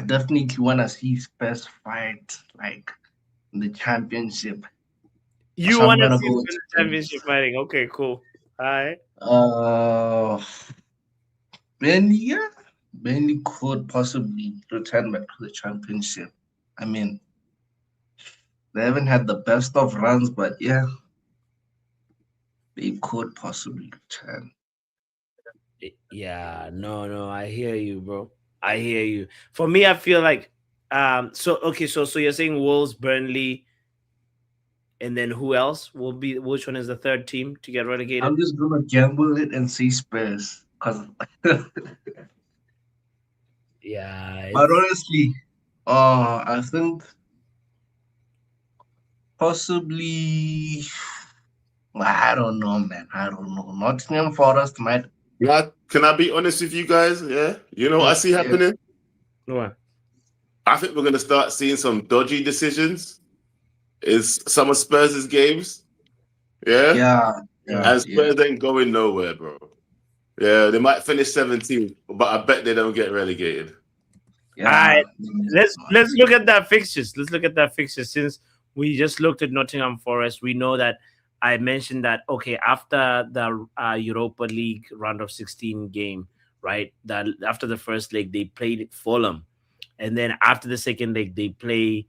[SPEAKER 6] definitely want to see Spurs fight like in the championship.
[SPEAKER 1] You want to see the championship fighting? Okay, cool. All right.
[SPEAKER 6] Yeah, Burnley could possibly return back to the championship. I mean, they haven't had the best of runs, but yeah, they could possibly return.
[SPEAKER 1] Yeah, no, I hear you, bro. I hear you. For me, I feel like so okay, so you're saying Wolves, Burnley, and then who else will be which one is the third team to get relegated?
[SPEAKER 6] I'm just gonna gamble it and say Spurs, cause.
[SPEAKER 1] Yeah,
[SPEAKER 6] But
[SPEAKER 1] it's
[SPEAKER 6] honestly, I think possibly. I don't know, man. I don't know. Nottingham Forest might.
[SPEAKER 7] Can I be honest with you guys? Yeah. You know what I see
[SPEAKER 6] Yeah,
[SPEAKER 7] happening?
[SPEAKER 1] what?
[SPEAKER 7] I think we're going to start seeing some dodgy decisions in some of Spurs' games. Yeah.
[SPEAKER 6] yeah, yeah,
[SPEAKER 7] And
[SPEAKER 6] yeah,
[SPEAKER 7] Spurs ain't going nowhere, bro. Yeah, they might finish 17th, but I bet they don't get relegated.
[SPEAKER 1] All
[SPEAKER 6] yeah.
[SPEAKER 1] right, let's look at that fixtures. Let's look at that fixtures. Since we just looked at Nottingham Forest, we know that I mentioned that okay after the Europa League round of 16 game, right? That after the first leg they played Fulham, and then after the second leg they play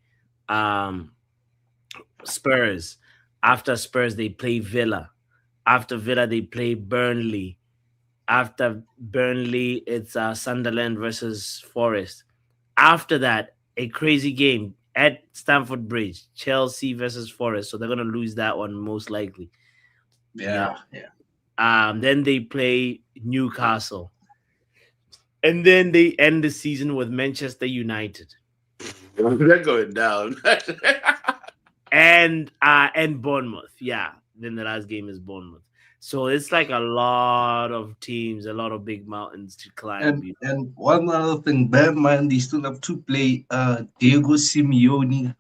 [SPEAKER 1] um, Spurs. After Spurs they play Villa. After Villa they play Burnley. After Burnley it's Sunderland versus Forest. After that, a crazy game at Stamford Bridge, Chelsea versus Forest. So they're gonna lose that one most likely. Yeah.
[SPEAKER 6] Yeah, yeah.
[SPEAKER 1] Then they play Newcastle, and then they end the season with Manchester United
[SPEAKER 7] They're going down.
[SPEAKER 1] and Bournemouth. Yeah. Then the last game is Bournemouth. So it's like a lot of teams, a lot of big mountains to climb.
[SPEAKER 6] And one other thing, bear in mind they still have to play Diego Simeone.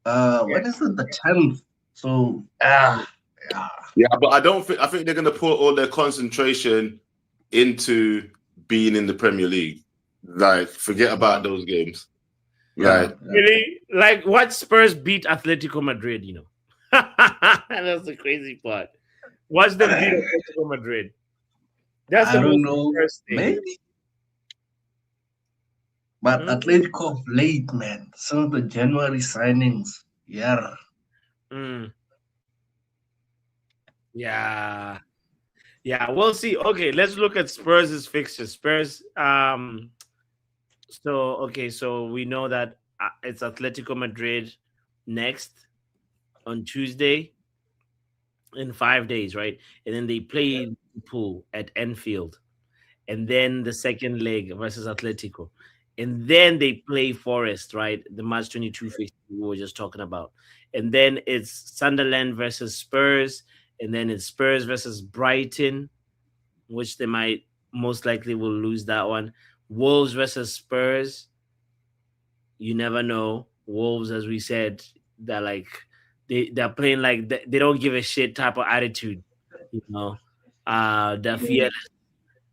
[SPEAKER 6] What is it? The 10th. So yeah.
[SPEAKER 7] Yeah, but I think they're going to put all their concentration into being in the Premier League. Like, forget about those games.
[SPEAKER 6] Yeah,
[SPEAKER 7] Like,
[SPEAKER 1] Really? Like what Spurs beat Atletico Madrid, you know? That's the crazy part. Watch them beat Atletico Madrid. That's
[SPEAKER 6] I
[SPEAKER 1] the
[SPEAKER 6] don't
[SPEAKER 1] most
[SPEAKER 6] know.
[SPEAKER 1] first thing.
[SPEAKER 6] Maybe. But
[SPEAKER 1] Mm,
[SPEAKER 6] Atletico of late, man. Some of the January signings. Yeah.
[SPEAKER 1] mm. Yeah. Yeah, we'll see. Okay, let's look at Spurs' fixtures. Spurs, so okay, so we know that it's Atletico Madrid next on Tuesday in 5 days, right? And then they play Liverpool at Enfield. And then the second leg versus Atletico. And then they play Forest, right? The March 22 fixture we were just talking about. And then it's Sunderland versus Spurs. And then it's Spurs versus Brighton, which they might most likely will lose that one. Wolves versus Spurs. You never know. Wolves, as we said, they're like they're playing like they don't give a shit type of attitude, you know. They're fearless.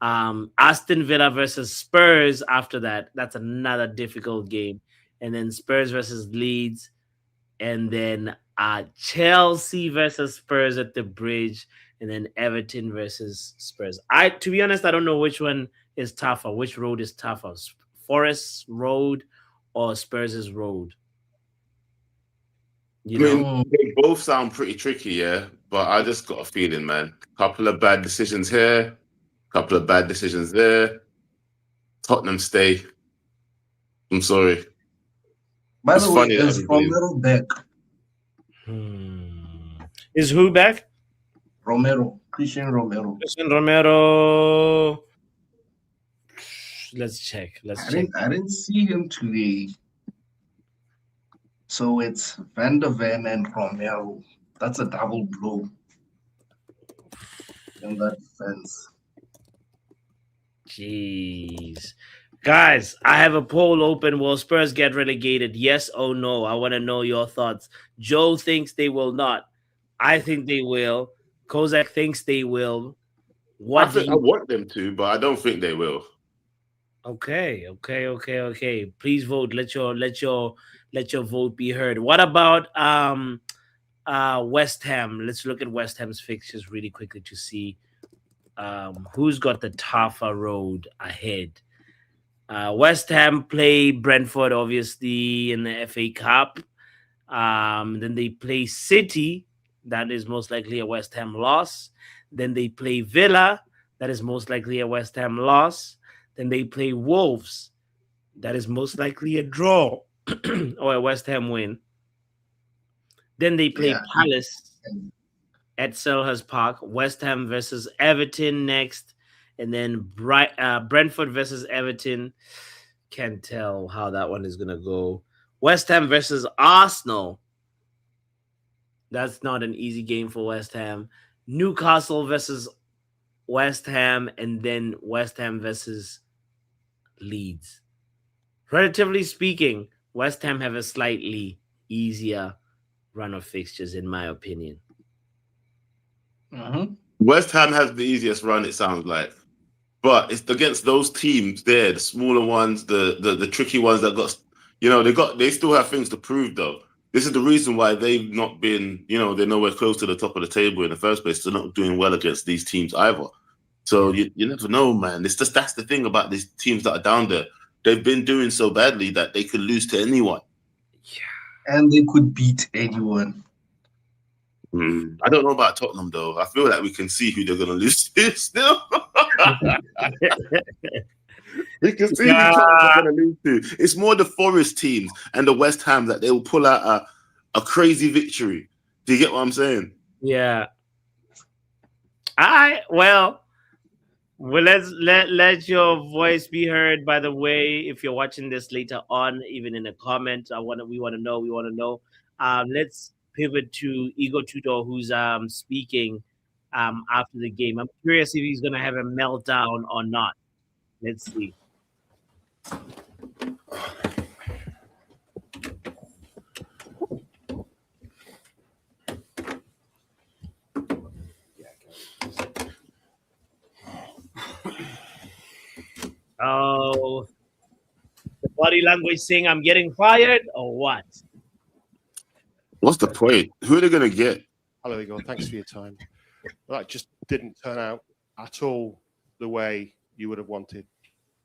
[SPEAKER 1] Aston Villa versus Spurs after that. That's another difficult game. And then Spurs versus Leeds. And then Chelsea versus Spurs at the bridge. And then Everton versus Spurs. To be honest, I don't know which one is tougher. Which road is tougher? Forest Road or Spurs' Road? You
[SPEAKER 7] I mean,
[SPEAKER 1] know?
[SPEAKER 7] they both sound pretty tricky, yeah. But I just got a feeling, man. Couple of bad decisions here, couple of bad decisions there. Tottenham stay. I'm sorry.
[SPEAKER 6] By
[SPEAKER 7] It's
[SPEAKER 6] the way,
[SPEAKER 7] funny that
[SPEAKER 6] is
[SPEAKER 7] everybody.
[SPEAKER 6] Romero back?
[SPEAKER 1] Is who back?
[SPEAKER 6] Romero. Christian Romero.
[SPEAKER 1] Christian Romero. Let's check.
[SPEAKER 6] I didn't see him today. So it's Van der Ven and Romero. That's a double blow in that sense.
[SPEAKER 1] Jeez. Guys, I have a poll open. Will Spurs get relegated? Yes or no? I want to know your thoughts. Joe thinks they will not. I think they will. Kozak thinks they will.
[SPEAKER 7] I
[SPEAKER 1] What do
[SPEAKER 7] think I
[SPEAKER 1] you
[SPEAKER 7] want them to, but I don't think they will.
[SPEAKER 1] Okay. Please vote. Let your vote be heard. What about West Ham? Let's look at West Ham's fixtures really quickly to see who's got the tougher road ahead? West Ham play Brentford, obviously, in the FA Cup. Then they play City. That is most likely a West Ham loss. Then they play Villa. That is most likely a West Ham loss. Then they play Wolves. That is most likely a draw or a West Ham win. Then they play Palace at Selhurst Park. West Ham versus Everton next. And then Brentford versus Everton. Can't tell how that one is going to go. West Ham versus Arsenal. That's not an easy game for West Ham. Newcastle versus West Ham. And then West Ham versus Leeds. Relatively speaking, West Ham have a slightly easier run of fixtures, in my opinion.
[SPEAKER 7] West Ham has the easiest run, it sounds like. But it's against those teams there, the smaller ones, the tricky ones that got, they still have things to prove though. This is the reason why they've not been, they're nowhere close to the top of the table in the first place. They're not doing well against these teams either. So you never know, man. It's just, that's the thing about these teams that are down there. They've been doing so badly that they could lose to anyone.
[SPEAKER 6] Yeah. And they could beat anyone.
[SPEAKER 7] I don't know about Tottenham though. I feel like we can see who they're going to lose to still. We can see who Tottenham are going to lose to. It's more the Forest teams and the West Ham that they will pull out a crazy victory. Do you get what I'm saying?
[SPEAKER 1] Yeah. Well, let your voice be heard. By the way, if you're watching this later on, even in a comment, we want to know. Let's pivot to Igor Tudor, who's speaking after the game. I'm curious if he's going to have a meltdown or not. Let's see. Oh, the body language saying I'm getting fired or what?
[SPEAKER 7] What's the point? Who are they going to get?
[SPEAKER 8] Hello, Igor. Thanks for your time. That just didn't turn out at all the way you would have wanted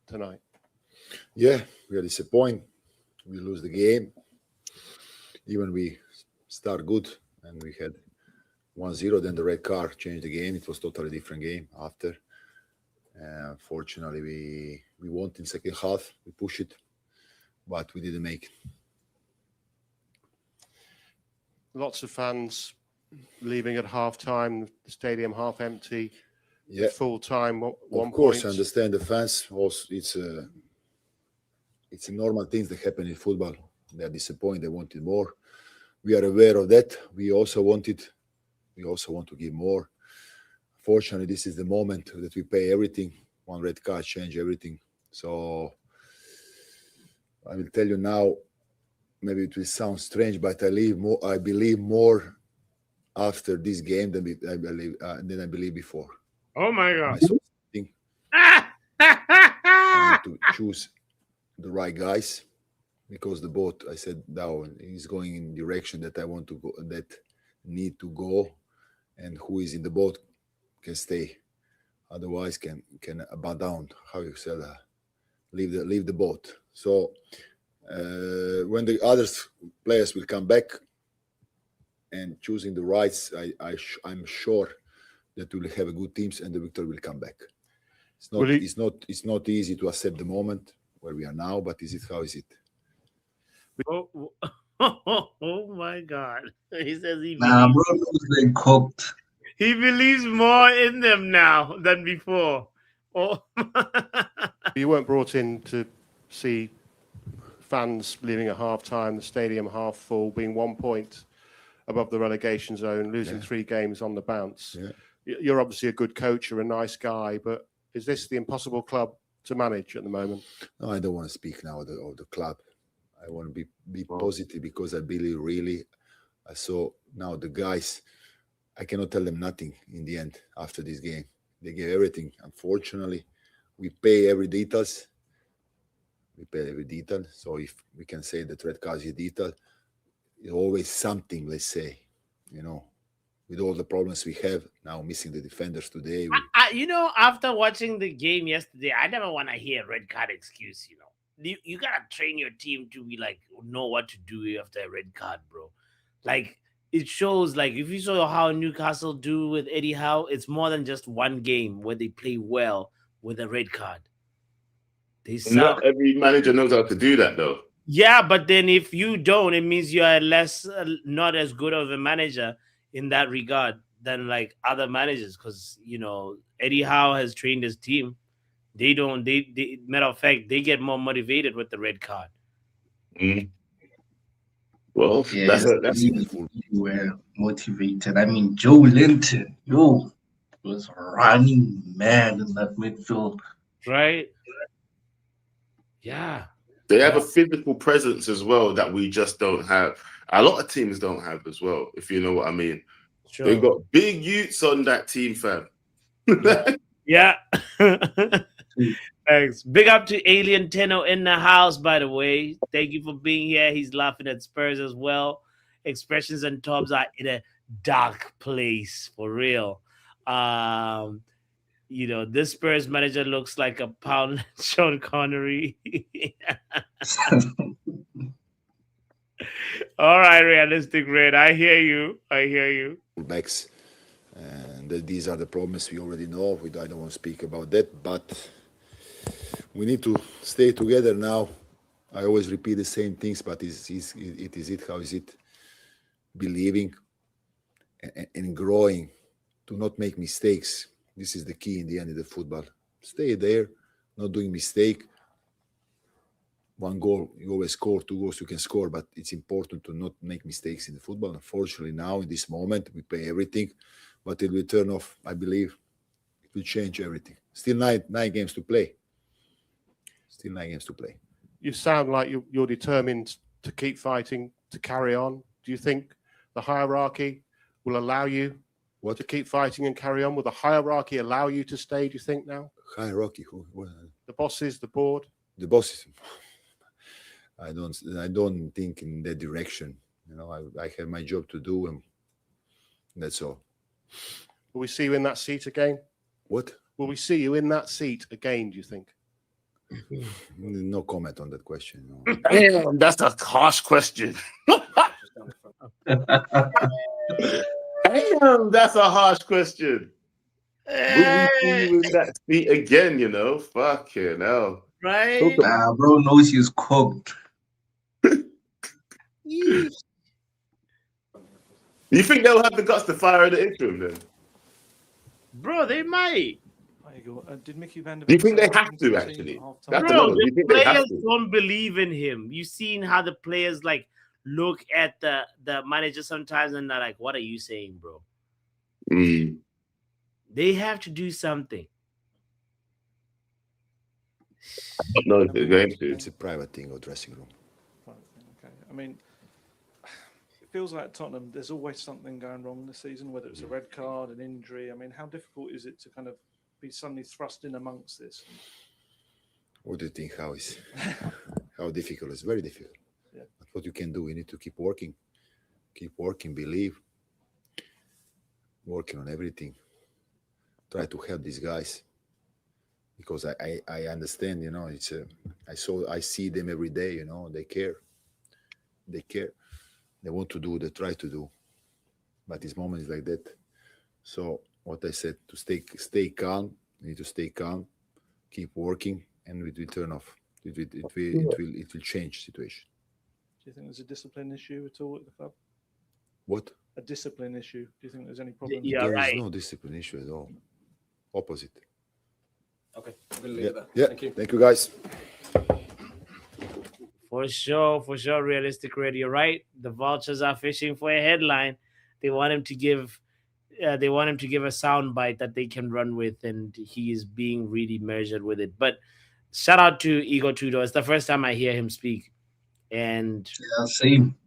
[SPEAKER 8] tonight.
[SPEAKER 9] Yeah, we are disappointed. We lose the game. Even we start good and we had 1-0, then the red card changed the game. It was totally different game after. Fortunately, we won in second half. We pushed it, but we didn't make it.
[SPEAKER 8] Lots of fans leaving at half-time, the stadium half empty, full time.
[SPEAKER 9] Of course, I understand the fans. Also, it's a normal things that happen in football. They are disappointed. They wanted more. We are aware of that. We also want to give more. Fortunately, this is the moment that we pay everything. One red card change everything. So I will tell you now. Maybe it will sound strange, but I believe more after this game than I believe before.
[SPEAKER 1] Oh my God!
[SPEAKER 9] I need to choose the right guys because the boat, I said, now is going in direction that I want to go, that need to go, and who is in the boat can stay. Otherwise, can bow down. How you say that? Leave the boat. So. When the other players will come back and choosing the rights, I'm sure that we will have a good teams and the victory will come back. It's not easy to accept the moment where we are now, but how is it?
[SPEAKER 1] Oh my God! He says
[SPEAKER 6] Been cooked.
[SPEAKER 1] He believes more in them now than before. Oh.
[SPEAKER 8] You weren't brought in to see fans leaving at half-time, the stadium half full, being 1 point above the relegation zone, losing 3 games on the bounce. Yeah. You're obviously a good coach, you're a nice guy, but is this the impossible club to manage at the moment?
[SPEAKER 9] No, I don't want to speak now of the club. I want to be positive because I believe really. I saw now the guys, I cannot tell them nothing in the end after this game. They gave everything. Unfortunately, we pay every details. So if we can say that red card is a detail, it's always something, let's say, with all the problems we have now, missing the defenders today.
[SPEAKER 1] After watching the game yesterday, I never want to hear a red card excuse. You gotta train your team to be like know what to do after a red card, bro. Like it shows. Like if you saw how Newcastle do with Eddie Howe, it's more than just one game where they play well with a red card. They suck.
[SPEAKER 7] Not every manager knows how to do that, though.
[SPEAKER 1] Yeah, but then if you don't, it means you are not as good of a manager in that regard than like other managers. Because Eddie Howe has trained his team. They don't. They matter of fact, they get more motivated with the red card.
[SPEAKER 7] Mm. Well,
[SPEAKER 6] Yeah,
[SPEAKER 7] that's
[SPEAKER 6] we were motivated. I mean, Joe Linton, was running mad in that midfield.
[SPEAKER 1] Right? Yeah.
[SPEAKER 7] they have a physical presence as well that we just don't have. A lot of teams don't have as well, if you know what I mean.
[SPEAKER 1] Sure.
[SPEAKER 7] They've got big youths on that team, fam.
[SPEAKER 1] Yeah. Thanks. Big up to Alien Tenno in the house, by the way. Thank you for being here. He's laughing at Spurs as well. Expressions and Tops are in a dark place, for real. This Spurs manager looks like a pound Sean Connery. All right, realistic Red. I hear you.
[SPEAKER 9] Backs, and these are the problems we already know. I don't want to speak about that, but we need to stay together now. I always repeat the same things, but how is it? Believing and growing, to not make mistakes. This is the key in the end of the football. Stay there, not doing mistake. One goal, you always score. 2 goals, you can score, but it's important to not make mistakes in the football. Unfortunately, now in this moment, we pay everything, but it will turn off. I believe it will change everything. Still nine games to play.
[SPEAKER 8] You sound like you're determined to keep fighting, to carry on. Do you think the hierarchy will allow you to keep fighting and carry on? Will the hierarchy allow you to stay, do you think, now?
[SPEAKER 9] Hierarchy? Who?
[SPEAKER 8] The bosses, the board?
[SPEAKER 9] The bosses. I don't think in that direction. I have my job to do, and that's all.
[SPEAKER 8] Will we see you in that seat again?
[SPEAKER 9] What?
[SPEAKER 8] Will we see you in that seat again, do you think?
[SPEAKER 9] No comment on that question. No.
[SPEAKER 7] Damn, that's a harsh question. Damn, that's a harsh question. Will we see you in that seat again, Fucking hell.
[SPEAKER 1] Right?
[SPEAKER 6] Bro knows he's cooked.
[SPEAKER 7] You think they'll have the guts to fire the interim then?
[SPEAKER 1] Bro, they might.
[SPEAKER 10] Did Mickey Van der
[SPEAKER 7] Do you think they have to, actually?
[SPEAKER 1] Bro, the players don't believe in him. You've seen how the players look at the manager sometimes and they're like, what are you saying, bro?
[SPEAKER 7] Mm.
[SPEAKER 1] They have to do something.
[SPEAKER 7] No, they're going to.
[SPEAKER 9] It's a private thing or dressing room.
[SPEAKER 10] Okay. I mean, it feels like at Tottenham, there's always something going wrong this season, whether it's a red card, an injury. I mean, how difficult is it to kind of be suddenly thrust in amongst this?
[SPEAKER 9] What do you think? How difficult? It's very difficult.
[SPEAKER 10] Yeah.
[SPEAKER 9] But what you can do, you need to keep working, believe, working on everything. Try to help these guys, because I understand. It's I see them every day. They care. They want to do. They try to do, but this moment is like that. So what I said, to stay calm. You need to stay calm, keep working, and it will turn off. It will change situation.
[SPEAKER 10] Do you think there's a discipline issue at all at the club?
[SPEAKER 9] What?
[SPEAKER 10] A discipline issue? Do you think there's any problem?
[SPEAKER 1] Yeah,
[SPEAKER 9] There is no discipline issue at all. Opposite.
[SPEAKER 11] Okay, I'm gonna leave it there.
[SPEAKER 9] Yeah. Thank you, guys.
[SPEAKER 1] For sure, realistic radio, right? The Vultures are fishing for a headline. They want him to give a sound bite that they can run with, and he is being really measured with it. But shout out to Igor Tudor. It's the first time I hear him speak. And
[SPEAKER 6] same.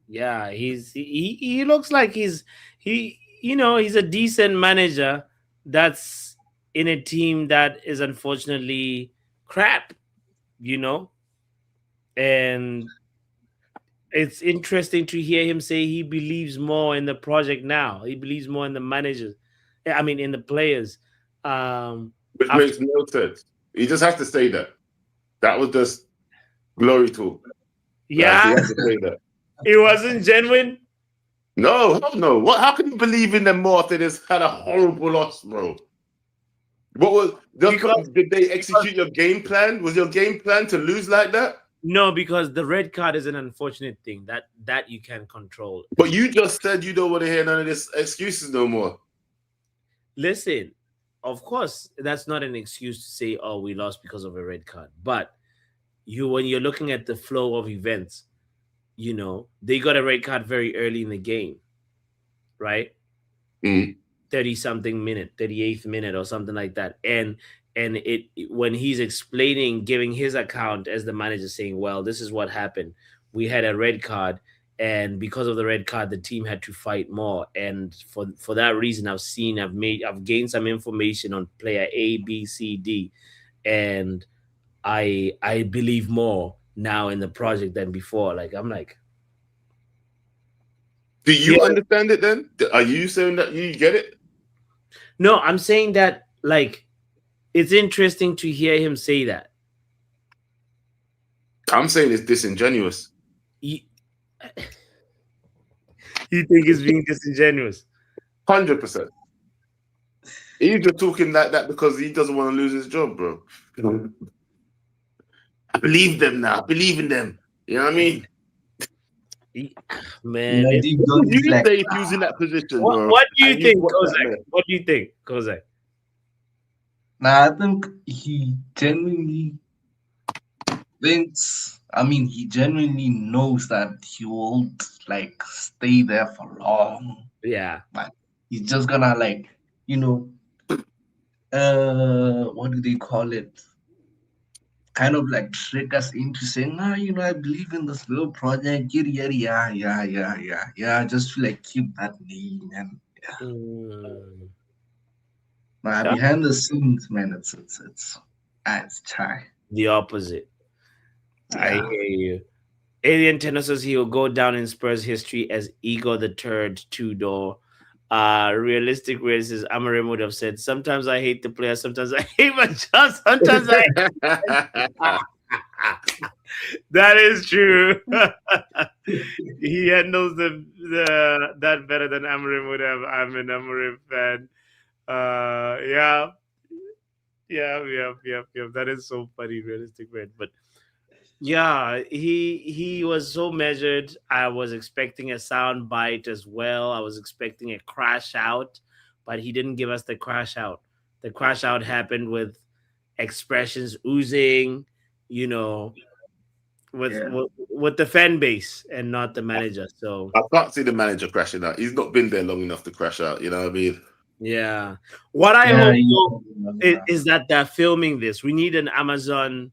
[SPEAKER 1] Yeah, he looks like he's a decent manager that's in a team that is unfortunately crap, and it's interesting to hear him say he believes more in the project now. He believes more in the managers I mean, in the players.
[SPEAKER 7] Which makes no sense. He just has to say that. That was just glory talk.
[SPEAKER 1] Yeah,
[SPEAKER 7] he has to say that.
[SPEAKER 1] it wasn't genuine.
[SPEAKER 7] No, hell no. What? How can you believe in them more after this had a horrible loss, bro? What was? Did they execute your game plan? Was your game plan to lose like that?
[SPEAKER 1] No, because the red card is an unfortunate thing that you can control.
[SPEAKER 7] But you just said you don't want to hear none of this excuses no more.
[SPEAKER 1] Listen, of course, that's not an excuse to say, "Oh, we lost because of a red card." But when you're looking at the flow of events, they got a red card very early in the game, right? 30-something minute, 38th minute or something like that. And when he's explaining, giving his account as the manager saying, well, this is what happened. We had a red card, and because of the red card, the team had to fight more. And for that reason, I've gained some information on player A, B, C, D, and I believe more now in the project than before. Like, I'm like,
[SPEAKER 7] do you understand it then? Are you saying that you get it?
[SPEAKER 1] No, I'm saying that, like, it's interesting to hear him say that.
[SPEAKER 7] I'm saying it's disingenuous.
[SPEAKER 1] You think it's being disingenuous?
[SPEAKER 7] 100%. He's just talking like that because he doesn't want to lose his job, bro. I believe them now. I believe in them. You know what I mean?
[SPEAKER 1] Man,
[SPEAKER 7] what do you say if he was in that position, bro?
[SPEAKER 1] What do you think, Kozak? What do you think, Kozak?
[SPEAKER 6] Nah, I think he genuinely thinks. I mean, he genuinely knows that he won't stay there for long.
[SPEAKER 1] Yeah,
[SPEAKER 6] but he's just gonna what do they call it? Kind of trick us into saying, I believe in this little project. Yeah. Just to keep that name and behind the scenes, man, it's chai.
[SPEAKER 1] The opposite.
[SPEAKER 6] Yeah.
[SPEAKER 1] I hear you. Alien Tenor says he will go down in Spurs history as Igor Tudor. Realistic races, Amarim would have said, sometimes I hate the player, sometimes I hate my job, sometimes I that is true. He handles that better than Amarim would have. I'm an Amarim fan. Yeah. That is so funny, realistic red. But yeah, he was so measured. I was expecting a sound bite as well. I was expecting a crash out, but he didn't give us the crash out. The crash out happened with expressions oozing, with the fan base and not the manager. So
[SPEAKER 7] I can't see the manager crashing out. He's not been there long enough to crash out. You know what I mean?
[SPEAKER 1] Yeah. What I hope is that they're filming this. We need an Amazon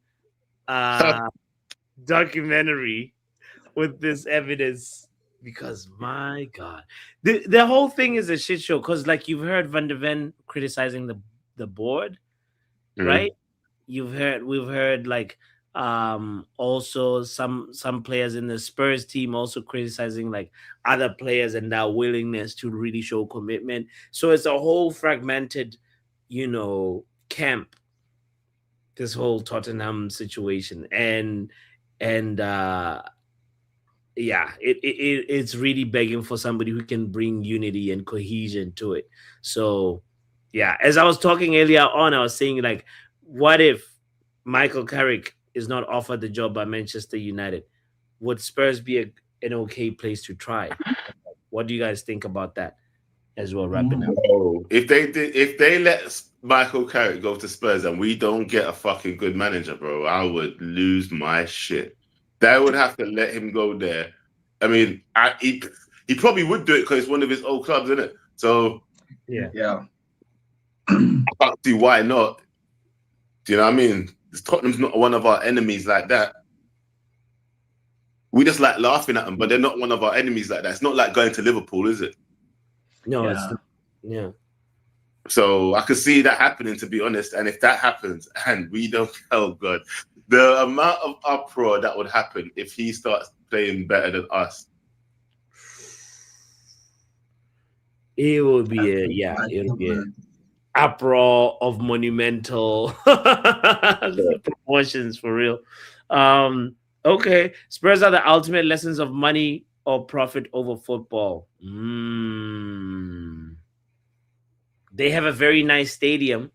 [SPEAKER 1] documentary with this evidence, because my God, the whole thing is a shit show. Because you've heard Van de Ven criticizing the board, right? We've heard also some players in the Spurs team also criticizing other players and their willingness to really show commitment. So it's a whole fragmented, camp, this whole Tottenham situation. And it's really begging for somebody who can bring unity and cohesion to it. So yeah, as I was talking earlier on, I was saying what if Michael Carrick is not offered the job by Manchester United? Would Spurs be an okay place to try? What do you guys think about that as well? Wrapping up.
[SPEAKER 7] If they let Michael Carrick go to Spurs and we don't get a fucking good manager, bro, I would lose my shit. They would have to let him go there. I mean, he probably would do it because it's one of his old clubs, isn't it? So
[SPEAKER 6] yeah.
[SPEAKER 7] I can't see why not. Do you know what I mean? Tottenham's not one of our enemies like that. We just laughing at them, but they're not one of our enemies like that. It's not like going to Liverpool, is it?
[SPEAKER 1] No,
[SPEAKER 6] Yeah.
[SPEAKER 7] So I could see that happening, to be honest. And if that happens, and we don't, oh God, the amount of uproar that would happen if he starts playing better than us.
[SPEAKER 1] It will be it'll be an uproar of monumental proportions for real. Okay, Spurs are the ultimate lessons of money or profit over football. They have a very nice stadium.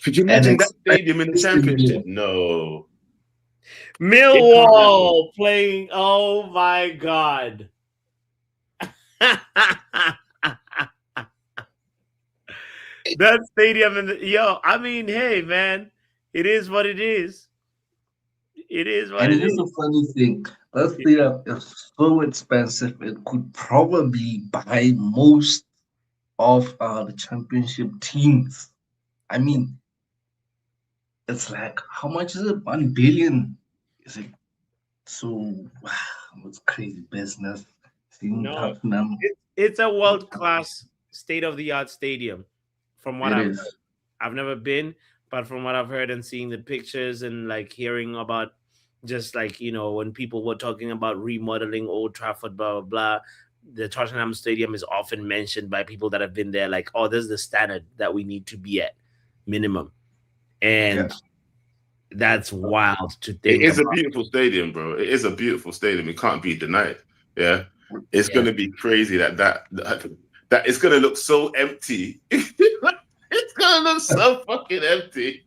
[SPEAKER 7] Could you imagine that stadium in the championship? No.
[SPEAKER 1] Millwall playing. Oh my god. That stadium I mean, hey man, it is what it is. It is what
[SPEAKER 6] And
[SPEAKER 1] it
[SPEAKER 6] it is
[SPEAKER 1] is.
[SPEAKER 6] a funny thing. That stadium is so expensive, it could probably buy most of the championship teams. I mean, it's like, how much is it? 1 billion? Is it? So, it's crazy business. Seeing
[SPEAKER 1] No,
[SPEAKER 6] Tottenham,
[SPEAKER 1] it's a world class, state of the art stadium. From what
[SPEAKER 6] it
[SPEAKER 1] I've heard.
[SPEAKER 6] is.
[SPEAKER 1] I've never been, but from what I've heard and seeing the pictures and like hearing about, just like when people were talking about remodeling Old Trafford, blah blah blah. The Tottenham Stadium is often mentioned by people that have been there, like, oh, this is the standard that we need to be at, minimum, and that's wild to think.
[SPEAKER 7] It is a beautiful stadium, bro. It is a beautiful stadium. It can't be denied. Yeah, it's gonna be crazy that it's gonna look so empty. It's gonna look so fucking empty.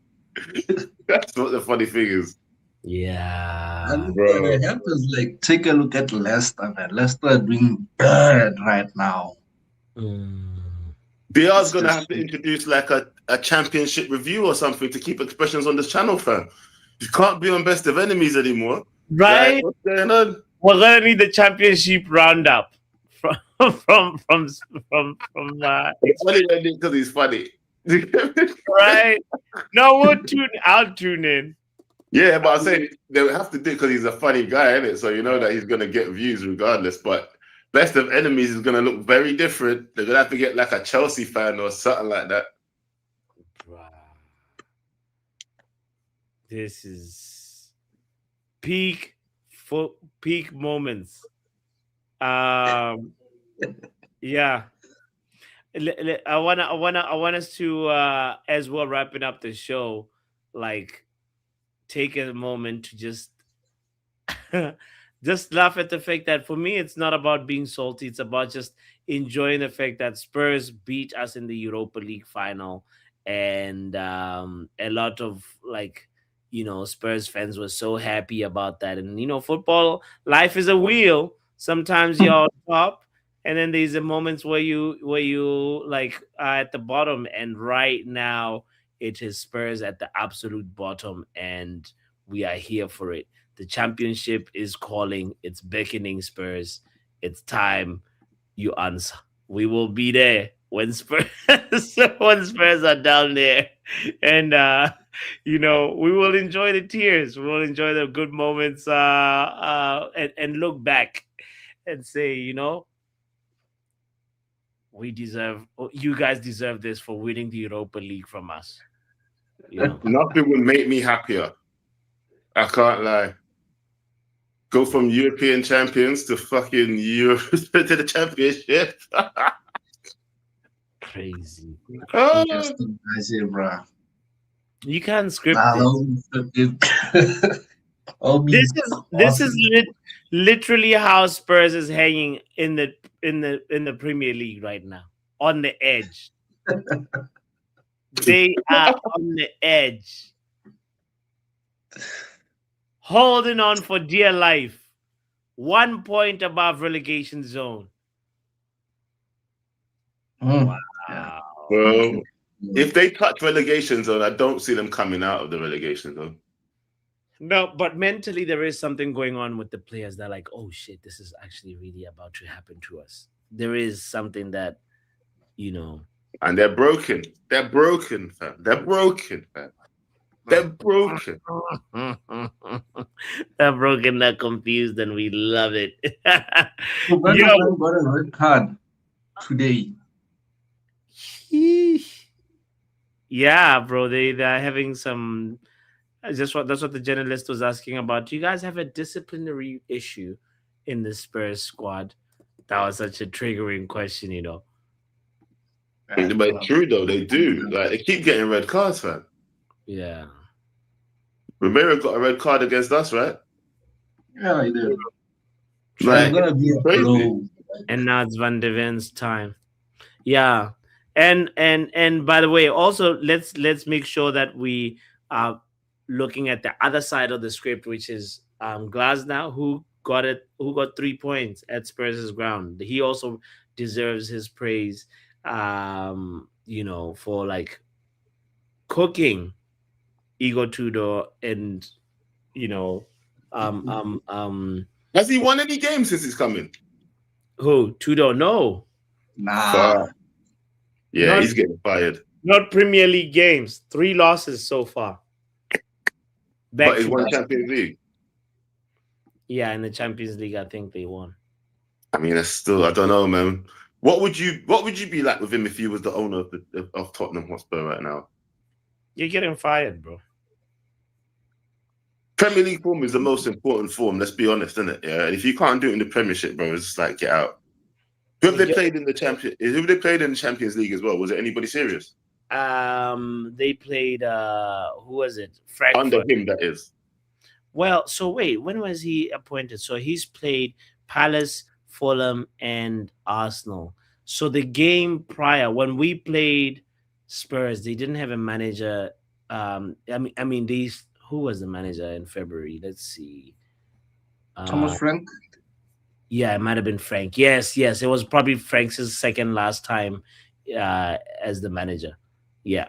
[SPEAKER 7] That's what the funny thing is.
[SPEAKER 1] Yeah,
[SPEAKER 6] And
[SPEAKER 7] bro.
[SPEAKER 6] what happens, like, take a look at Leicester, man. Leicester are doing bad right now.
[SPEAKER 7] BR's gonna have to introduce like a championship review or something to keep expressions on this channel, fam. You can't be on Best of Enemies anymore.
[SPEAKER 1] Right?
[SPEAKER 7] Like, what's going on?
[SPEAKER 1] We're gonna need the championship roundup from.
[SPEAKER 7] It's funny because he's funny.
[SPEAKER 1] Right? No, I'll tune in.
[SPEAKER 7] Yeah, but I'm saying they would have to do it because he's a funny guy, innit? So you know that he's gonna get views regardless. But Best of Enemies is gonna look very different. They're gonna have to get like a Chelsea fan or something like that.
[SPEAKER 1] This is peak moments. Yeah. I want us to as well, wrapping up the show, like take a moment to just just laugh at the fact that for me it's not about being salty, it's about just enjoying the fact that Spurs beat us in the Europa League final, and a lot of like Spurs fans were so happy about that. And football life is a wheel. Sometimes you're on top, and then there's the moments where you like are at the bottom, and right now it is Spurs at the absolute bottom, and we are here for it. The championship is calling, it's beckoning. Spurs, it's time you answer. We will be there when Spurs are down there, and we will enjoy the tears, we will enjoy the good moments, and look back and say, you guys deserve this for winning the Europa League from us.
[SPEAKER 7] Nothing would make me happier. I can't lie. Go from European champions to fucking to the championship.
[SPEAKER 1] Crazy.
[SPEAKER 6] You
[SPEAKER 1] can't script this is literally how Spurs is hanging in the Premier League right now, on the edge. They are on the edge, holding on for dear life, 1 point above relegation zone. Wow.
[SPEAKER 7] Well, if they touch relegation zone, I don't see them coming out of the relegation zone.
[SPEAKER 1] No, but mentally there is something going on with the players. They're like, oh shit, this is actually really about to happen to us. There is something that,
[SPEAKER 7] And they're broken. They're broken, fam. They're broken, fam. They're broken.
[SPEAKER 1] They're broken, they're confused, and we love it.
[SPEAKER 6] Got a red card today.
[SPEAKER 1] Yeah, bro. They're having some. That's what the journalist was asking about. Do you guys have a disciplinary issue in the Spurs squad? That was such a triggering question,
[SPEAKER 7] But it's true though, they do. Like they keep getting red cards, fam.
[SPEAKER 1] Yeah.
[SPEAKER 7] Romero got a red card against us, right?
[SPEAKER 6] Yeah, he did.
[SPEAKER 7] Like,
[SPEAKER 6] It's gonna be a
[SPEAKER 7] crazy.
[SPEAKER 6] blow.
[SPEAKER 1] And now it's Van de Ven's time. Yeah. And by the way, also let's make sure that we are looking at the other side of the script, which is Glasgow, who got 3 points at Spurs' ground. He also deserves his praise, for like cooking Igor Tudor and
[SPEAKER 7] Has he won any games since he's coming?
[SPEAKER 1] who? Tudor? No.
[SPEAKER 6] Nah.
[SPEAKER 7] Yeah, he's getting fired.
[SPEAKER 1] Not Premier League games. 3 losses so far.
[SPEAKER 7] But he's won Champions League.
[SPEAKER 1] Yeah, in the Champions League, I think they won.
[SPEAKER 7] I mean, that's still, I don't know, man. What would you be like with him if you was the owner of Tottenham Hotspur right now?
[SPEAKER 1] You're getting fired, bro.
[SPEAKER 7] Premier League form is the most important form. Let's be honest, isn't it? Yeah. And if you can't do it in the Premiership, bro, it's just like get out. Who have they played in the Champions League as well? Was it anybody serious?
[SPEAKER 1] They played who was it? Frankfurt.
[SPEAKER 7] Under him, that is.
[SPEAKER 1] Well, so wait, when was he appointed? So he's played Palace, Fulham, and Arsenal. So the game prior, when we played Spurs, they didn't have a manager. Who was the manager in February? Let's see.
[SPEAKER 6] Thomas Frank?
[SPEAKER 1] Yeah, it might have been Frank. Yes. It was probably Frank's second last time as the manager. Yeah.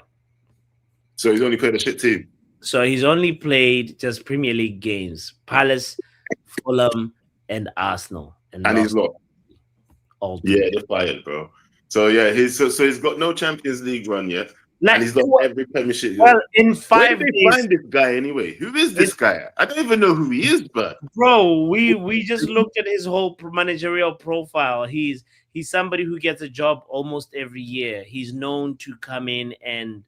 [SPEAKER 7] So he's only played a shit team.
[SPEAKER 1] So he's only played just Premier League games. Palace, Fulham, and Arsenal. And
[SPEAKER 7] he's lost.
[SPEAKER 1] Yeah,
[SPEAKER 7] they're fired, bro. So yeah, he's got no Champions League run yet. And he's lost every Premiership.
[SPEAKER 1] Well, in 5
[SPEAKER 7] days.
[SPEAKER 1] Where
[SPEAKER 7] find this guy anyway? Who is this guy? I don't even know who he is, but
[SPEAKER 1] bro, we just looked at his whole managerial profile. He's somebody who gets a job almost every year. He's known to come in and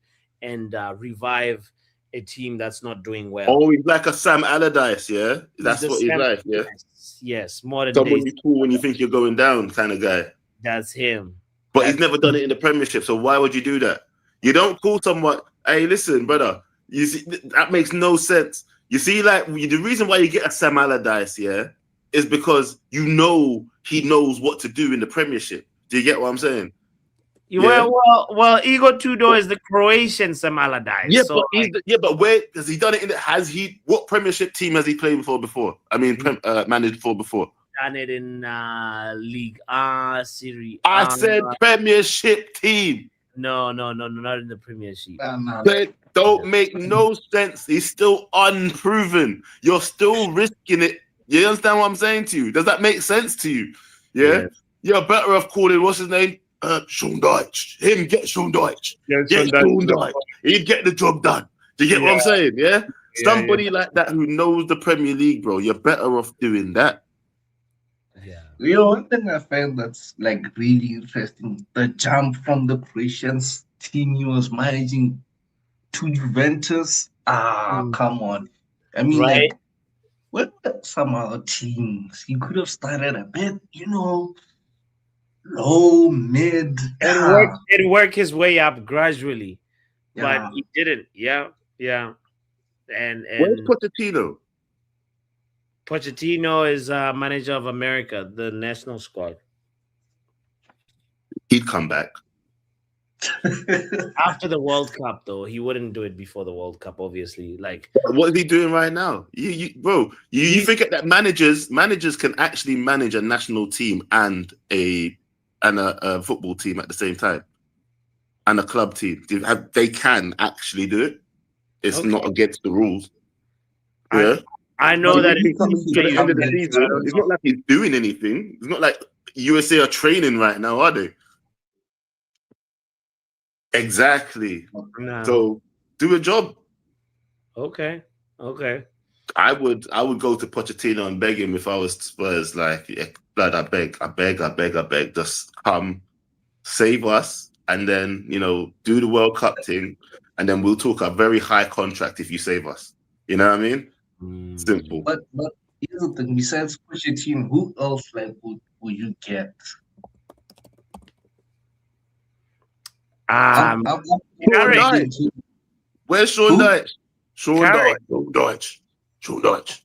[SPEAKER 1] revive a team that's not doing well.
[SPEAKER 7] Oh, he's like a Sam Allardyce, yeah? That's what he's like, yeah?
[SPEAKER 1] Yes, modern
[SPEAKER 7] Someone
[SPEAKER 1] days.
[SPEAKER 7] you call when you think you're going down kind of guy.
[SPEAKER 1] That's him.
[SPEAKER 7] But he's never done it in the Premiership, so why would you do that? You don't call someone, hey, listen, brother, you see, that makes no sense. You see, like, the reason why you get a Sam Allardyce, yeah, is because you know he knows what to do in the Premiership. Do you get what I'm saying?
[SPEAKER 1] Yeah. Well, Igor Tudor is the Croatian Sam Allardyce.
[SPEAKER 7] Yeah,
[SPEAKER 1] so
[SPEAKER 7] but where has he done it? What Premiership team has he played for before? I mean, managed for before.
[SPEAKER 1] Done it in League A, Serie A.
[SPEAKER 7] I said Premiership team.
[SPEAKER 1] No, not in the Premiership.
[SPEAKER 7] That don't make no sense. He's still unproven. You're still risking it. You understand what I'm saying to you? Does that make sense to you? Yeah. Yes. You're better off calling what's his name? Sean Dyche. Get Sean Dyche. Get Sean Dyche. He'd get the job done. Do you get what I'm saying? Yeah. Somebody like that who knows the Premier League, bro. You're better off doing that.
[SPEAKER 6] You know, one thing I find that's like really interesting, the jump from the Croatians team he was managing to Juventus. Come on. I mean,
[SPEAKER 1] right?
[SPEAKER 6] Like, what some other teams? He could have started a bit, low, mid.
[SPEAKER 1] It worked his way up gradually, but he didn't. Yeah. And
[SPEAKER 7] where's Pochettino?
[SPEAKER 1] Pochettino is manager of America, the national squad.
[SPEAKER 7] He'd come back
[SPEAKER 1] after the World Cup, though. He wouldn't do it before the World Cup, obviously. Like,
[SPEAKER 7] what is he doing right now? You forget that managers can actually manage a national team and a football team at the same time, and a club team. They can actually do it. It's not against the rules. Yeah.
[SPEAKER 1] I know that
[SPEAKER 7] to the end of the season, it's not like he's doing anything. It's not like USA are training right now, are they? Exactly.
[SPEAKER 1] No.
[SPEAKER 7] So do a job.
[SPEAKER 1] Okay.
[SPEAKER 7] I would go to Pochettino and beg him if I was Spurs. Like, blood, I beg. Just come, save us, and then do the World Cup thing, and then we'll talk a very high contract if you save us. You know what I mean? Simple.
[SPEAKER 6] But here's the thing. Besides Pochettino, who else would you get? I'm
[SPEAKER 1] Carrick.
[SPEAKER 7] Dyche. Where's Sean Dyche? Sean
[SPEAKER 1] Carrick.
[SPEAKER 7] Dyche. Sean Dyche.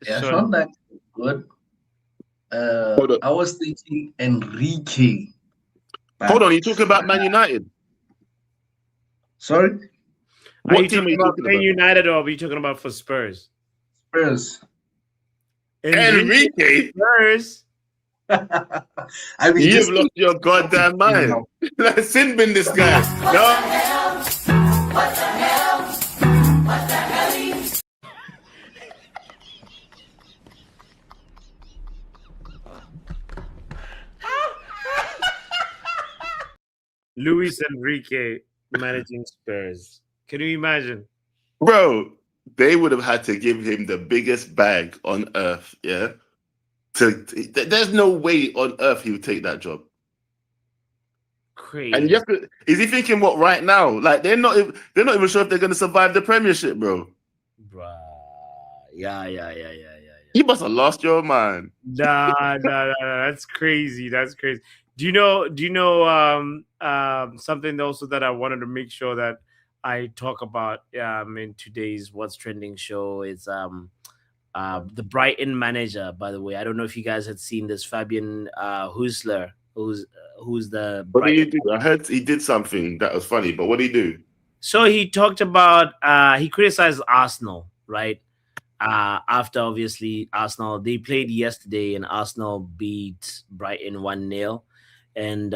[SPEAKER 6] Yeah,
[SPEAKER 1] Sean-
[SPEAKER 6] Sean Dyche is good.
[SPEAKER 7] Hold on.
[SPEAKER 6] I was thinking Enrique.
[SPEAKER 7] Hold on, you talking about Man United?
[SPEAKER 6] Sorry?
[SPEAKER 1] Are
[SPEAKER 7] What
[SPEAKER 1] you
[SPEAKER 7] team are
[SPEAKER 1] talking
[SPEAKER 7] you
[SPEAKER 1] about
[SPEAKER 7] talking
[SPEAKER 1] Man
[SPEAKER 7] about?
[SPEAKER 1] United or are you talking about for Spurs?
[SPEAKER 6] Spurs.
[SPEAKER 7] Enrique?
[SPEAKER 1] Spurs.
[SPEAKER 6] I mean,
[SPEAKER 7] You've
[SPEAKER 6] just
[SPEAKER 7] lost your goddamn mind. Like sin bin this guy. No.
[SPEAKER 5] What the hell? What the hell?
[SPEAKER 1] Luis Enrique managing Spurs. Can you imagine?
[SPEAKER 7] Bro, they would have had to give him the biggest bag on earth, yeah? There's no way on earth he would take that job.
[SPEAKER 1] Crazy.
[SPEAKER 7] And you have to, is he thinking what right now? Like they're not even sure if they're gonna survive the Premiership, bro.
[SPEAKER 1] Bruh. Yeah.
[SPEAKER 7] You must have lost your mind.
[SPEAKER 1] Nah. That's crazy. That's crazy. Do you know something also that I wanted to make sure that I talk about in today's What's Trending show is the Brighton manager, by the way. I don't know if you guys had seen this, Fabian Husler, who's the
[SPEAKER 7] What did he
[SPEAKER 1] Brighton.
[SPEAKER 7] do? I heard he did something that was funny, but what did he do?
[SPEAKER 1] So he talked about he criticized Arsenal, right? After obviously Arsenal, they played yesterday and Arsenal beat Brighton 1-0. And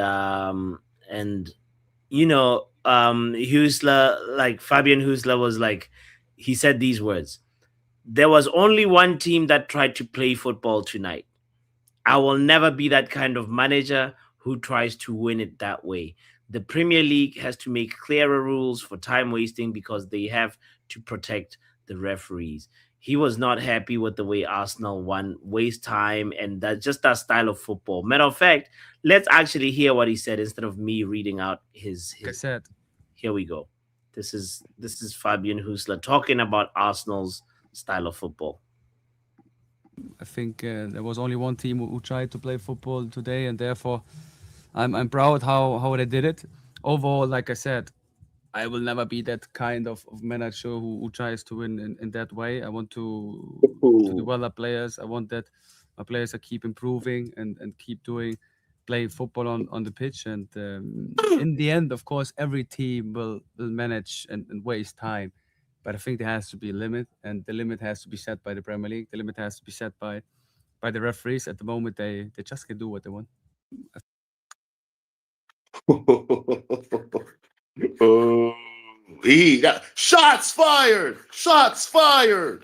[SPEAKER 1] Husler, like Fabian Husler was like, he said these words: there was only one team that tried to play football tonight. I will never be that kind of manager who tries to win it that way. The Premier League has to make clearer rules for time wasting because they have to protect the referees. He was not happy with the way Arsenal waste time, and that style of football. Matter of fact, let's actually hear what he said instead of me reading out his.
[SPEAKER 12] Like I said,
[SPEAKER 1] here we go. This is Fabian Husler talking about Arsenal's style of football.
[SPEAKER 12] I think there was only one team who tried to play football today, and therefore I'm proud how they did it. Overall, like I said, I will never be that kind of manager who tries to win in that way. I want to develop players. I want that my players are keep improving and keep playing football on the pitch. And in the end, of course, every team will manage and waste time. But I think there has to be a limit, and the limit has to be set by the Premier League. The limit has to be set by the referees. At the moment, they just can do what they want.
[SPEAKER 7] Oh, he got shots fired. Shots fired.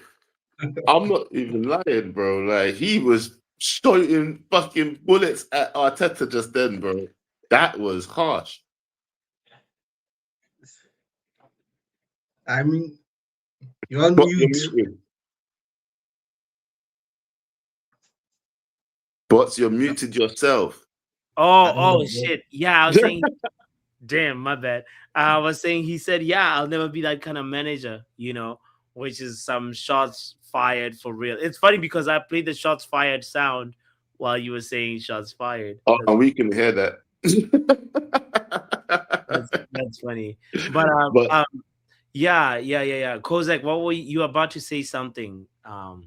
[SPEAKER 7] I'm not even lying, bro. Like he was shooting fucking bullets at Arteta just then, bro. That was harsh.
[SPEAKER 6] I mean, you're on mute.
[SPEAKER 7] But you're muted yourself.
[SPEAKER 1] Oh shit. Yeah, I was saying damn, my bad. I was saying he said, yeah, I'll never be that kind of manager, which is some shots fired for real. It's funny because I played the shots fired sound while you were saying shots fired.
[SPEAKER 7] Oh, and we can hear that.
[SPEAKER 1] That's funny. But yeah. Kozak, what were you about to say something?
[SPEAKER 6] No,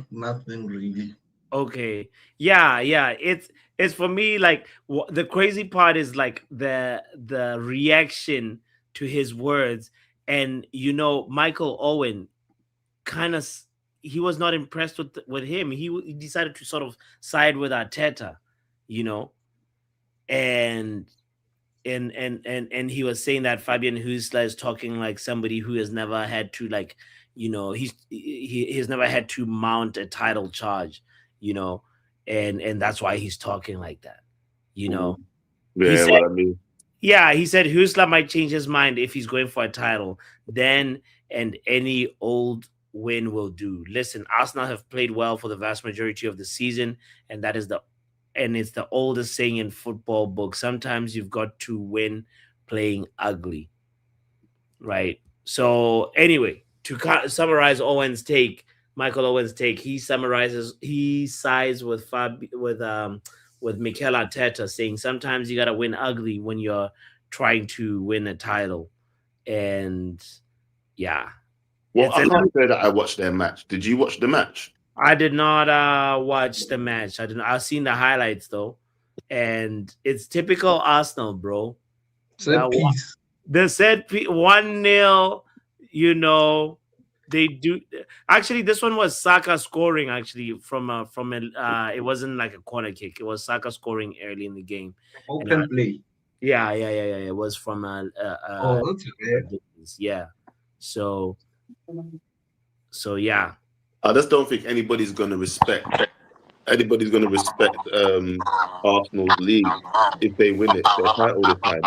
[SPEAKER 6] nothing really.
[SPEAKER 1] Okay. Yeah. It's for me like the crazy part is like the reaction to his words, and Michael Owen he was not impressed with him. He decided to sort of side with Arteta, and he was saying that Fabian Husler is talking like somebody who has never had to he's never had to mount a title charge, and that's why he's talking like that,
[SPEAKER 7] Yeah,
[SPEAKER 1] said,
[SPEAKER 7] what I mean.
[SPEAKER 1] Yeah, he said Husler might change his mind if he's going for a title. Then and any old win will do. Listen, Arsenal have played well for the vast majority of the season, and it's the oldest saying in football book. Sometimes you've got to win playing ugly, right? So anyway, to summarize Michael Owen's take, he sides with with Mikel Arteta saying sometimes you gotta win ugly when you're trying to win a title, and yeah,
[SPEAKER 7] Well,
[SPEAKER 1] it's
[SPEAKER 7] I
[SPEAKER 1] a
[SPEAKER 7] can't say that I watched their match. Did you watch the match?
[SPEAKER 1] I did not watch the match. I've seen the highlights though, and it's typical Arsenal, bro.
[SPEAKER 6] Set piece.
[SPEAKER 1] The set 1-0. You know, they do. Actually, this one was Saka scoring. Actually, from a it wasn't like a corner kick. It was Saka scoring early in the game.
[SPEAKER 6] Open play.
[SPEAKER 1] Yeah. It was from
[SPEAKER 6] That's rare.
[SPEAKER 1] yeah. So yeah.
[SPEAKER 7] I just don't think anybody's going to respect Arsenal's league if they win it, their title this time.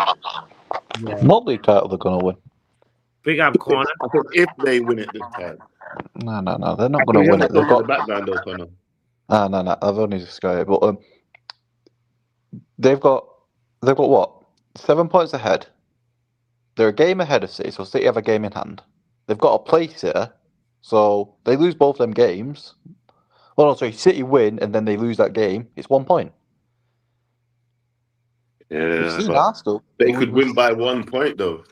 [SPEAKER 13] What league title they're going to win?
[SPEAKER 1] Big up Connor.
[SPEAKER 7] I think if they win it this time.
[SPEAKER 13] No, they're not going to win it. They've got
[SPEAKER 7] the background though, Connor.
[SPEAKER 13] No. I've only just got it, but they've got what? 7 points ahead. They're a game ahead of City, so City have a game in hand. They've got a place here, so they lose both them games. Well, no, sorry, City win and then they lose that game. It's 1 point.
[SPEAKER 7] Yeah,
[SPEAKER 13] Arsenal.
[SPEAKER 7] They could win by 1 point though.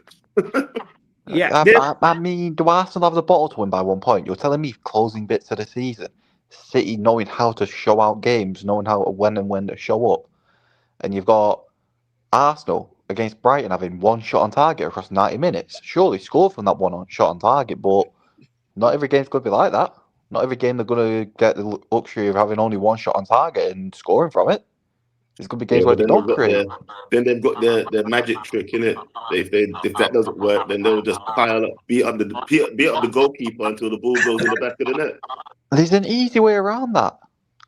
[SPEAKER 1] Yeah,
[SPEAKER 13] I mean, do Arsenal have the bottle to win by 1 point? You're telling me closing bits of the season, City knowing how to show out games, knowing how when to show up, and you've got Arsenal against Brighton having one shot on target across 90 minutes. Surely score from that one shot on target, but not every game's going to be like that. Not every game they're going to get the luxury of having only one shot on target and scoring from it. There's going to be games where they don't create.
[SPEAKER 7] Then they've got their magic trick, innit? If that doesn't work, then they'll just pile up, beat up the goalkeeper until the ball goes in the back of the net.
[SPEAKER 13] There's an easy way around that.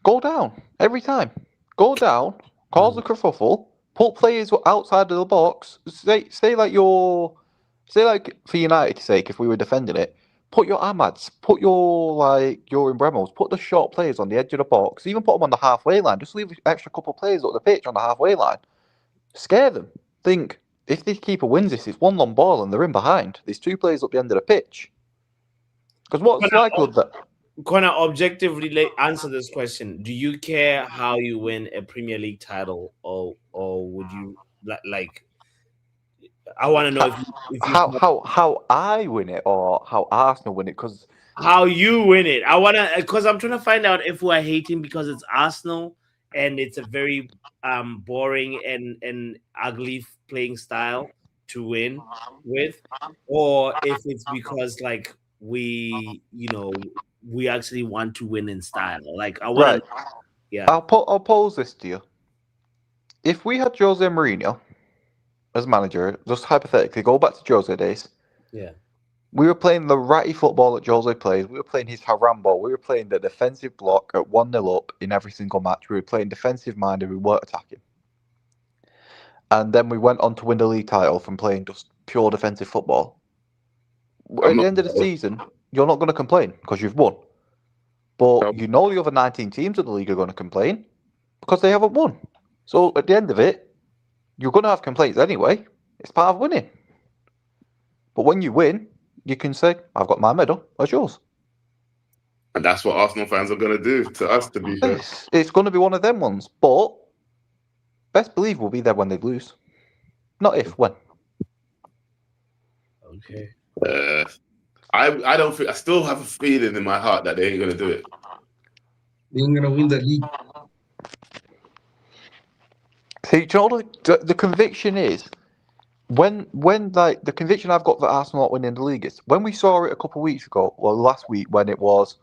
[SPEAKER 13] Go down every time. Go down, cause a kerfuffle, put players outside of the box. Say like for United's sake, if we were defending it, put your Amads, put your Embremos, put the short players on the edge of the box, even put them on the halfway line. Just leave an extra couple of players up the pitch on the halfway line. Scare them. Think, if this keeper wins this, it's one long ball and they're in behind. There's two players up the end of the pitch. Because what's likely that...
[SPEAKER 1] Connor, objectively answer this question. Do you care how you win a Premier League title, or would you like... I want to know if
[SPEAKER 13] how I win it or how Arsenal win it, because
[SPEAKER 1] how you win it. I want to, because I'm trying to find out if we're hating because it's Arsenal and it's a very boring and ugly playing style to win with, or if it's because like we actually want to win in style. Like I want.
[SPEAKER 13] Right. Yeah. I'll pose this to you. If we had Jose Mourinho as manager, just hypothetically, go back to Jose days.
[SPEAKER 1] Yeah.
[SPEAKER 13] We were playing the ratty football that Jose plays. We were playing his haram ball. We were playing the defensive block at 1-0 up in every single match. We were playing defensive minded. We weren't attacking. And then we went on to win the league title from playing just pure defensive football. At the end of the season, you're not going to complain because you've won. But you know the other 19 teams in the league are going to complain because they haven't won. So at the end of it, you're going to have complaints anyway. It's part of winning. But when you win, you can say, I've got my medal. Where's yours?
[SPEAKER 7] And that's what Arsenal fans are going to do to us, to be fair.
[SPEAKER 13] It's going to be one of them ones. But best believe we'll be there when they lose. Not if, when.
[SPEAKER 1] Okay.
[SPEAKER 7] I don't think... I still have a feeling in my heart that they ain't going to do it.
[SPEAKER 6] They ain't going to win the league.
[SPEAKER 13] See, the conviction is when the conviction I've got that Arsenal not winning the league is when we saw it a couple of weeks ago, well, last week when it was,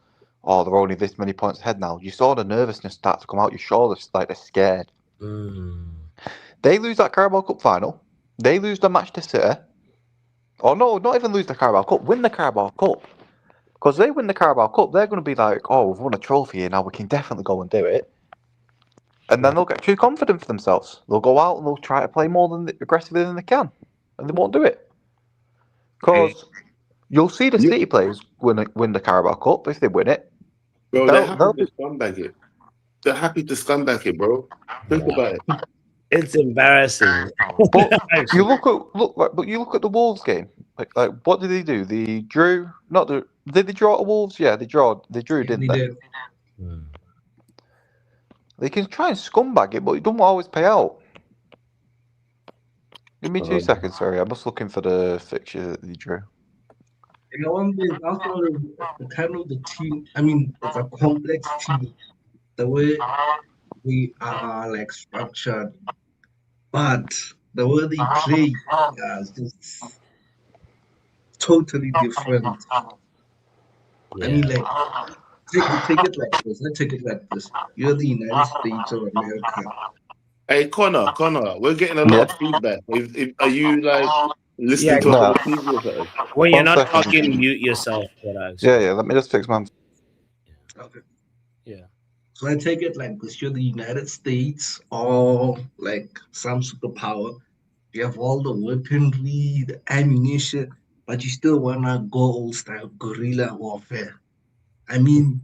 [SPEAKER 13] they're only this many points ahead now. You saw the nervousness start to come out your shoulders, like they're scared. They lose that Carabao Cup final. They lose the match to City. Or no, not even lose the Carabao Cup. Win the Carabao Cup. Because they win the Carabao Cup, they're going to be like, we've won a trophy here now. We can definitely go and do it. And then they'll get too confident for themselves. They'll go out and they'll try to play more aggressively than they can. And they won't do it. Because you'll see the City players win the Carabao Cup if they win it.
[SPEAKER 7] Bro, they're happy to scumbag it. They're happy to scumbag it, bro. Think about it.
[SPEAKER 1] It's embarrassing.
[SPEAKER 13] But you look at the Wolves game. Like what did they do? They drew. Did they draw at Wolves? Yeah, they drew, didn't they? They can try and scumbag it, but it don't always pay out. Give me 2 seconds, sorry. I'm just looking for the fixture that they drew.
[SPEAKER 6] You know, one thing, also the kind of the team, I mean, it's a complex team. The way we are like structured, but the way they play is just totally different. I mean, like, take it like this. Let's take it like this. You're the United States of America.
[SPEAKER 7] Hey, Connor, we're getting a lot of feedback. Are you like listening to us on the TV or something?
[SPEAKER 1] When you're
[SPEAKER 13] One
[SPEAKER 1] not
[SPEAKER 13] second.
[SPEAKER 1] talking, mute yourself.
[SPEAKER 13] Yeah, let me just fix my.
[SPEAKER 6] Okay.
[SPEAKER 1] Yeah.
[SPEAKER 6] So I take it like this. You're the United States or like some superpower. You have all the weaponry, the ammunition, but you still wanna go old style guerrilla warfare. I mean,